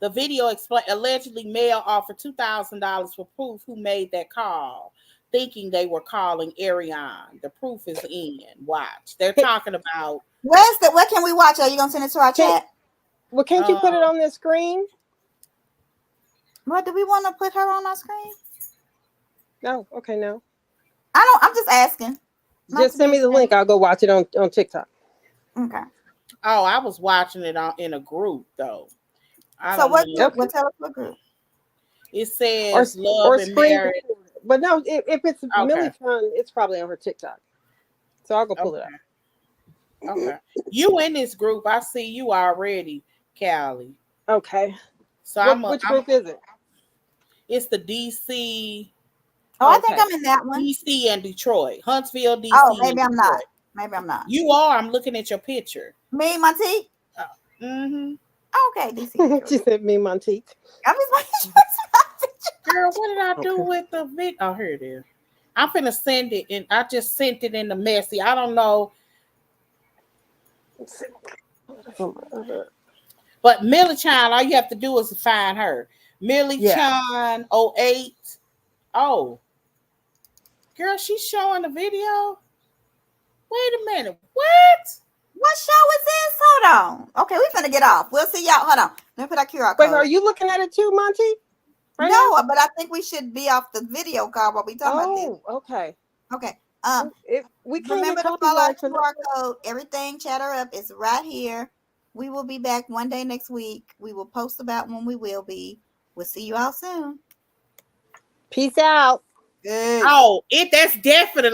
The video explained allegedly Mel offered $2,000 for proof who made that call, thinking they were calling Ariane. The proof is in. Watch. They're talking about. What can we watch? Are you gonna send it to our chat? Well, can't you put it on the screen? What do we want to put her on our screen? No. Okay, no. I'm just asking. Just send me the link. I'll go watch it on TikTok. Okay. Oh, I was watching it in a group though. So what group? What tell us what group? It says love or and screen, marriage. but no, if it's Millie Fun, it's probably on her TikTok. So I'll go pull it up. Okay. You in this group. I see you already, Callie. Okay. So which group is it? It's the DC. Oh, I think I'm in that one. DC and Detroit. Huntsville, DC. Oh, maybe I'm not. Maybe I'm not. You are. I'm looking at your picture. Me, Monteek? Mm-hmm. Okay, DC. She said me, Monteek. I'm just making sure it's my picture. Girl, what did I do Okay. with the vid? Oh, here it is. I'm finna send it, and I just sent it in the messy. I don't know, but Millie Chan. All you have to do is find her. Millie Yeah. Chan 08. Oh, girl, she's showing the video. Wait a minute. What? What show is this? Hold on. Okay, we finna get off. We'll see y'all. Hold on. Let me put our QR Wait, are code. you looking at it too, Monty? Right now? No, but I think we should be off the video call while we talking about this. Oh, okay. Okay. We can't Remember get to follow our copyright for QR code. Everything Chatter Up is right here. We will be back one day next week. We will post about when we will be. We'll see you all soon. Peace out. Good. Oh, that's definitely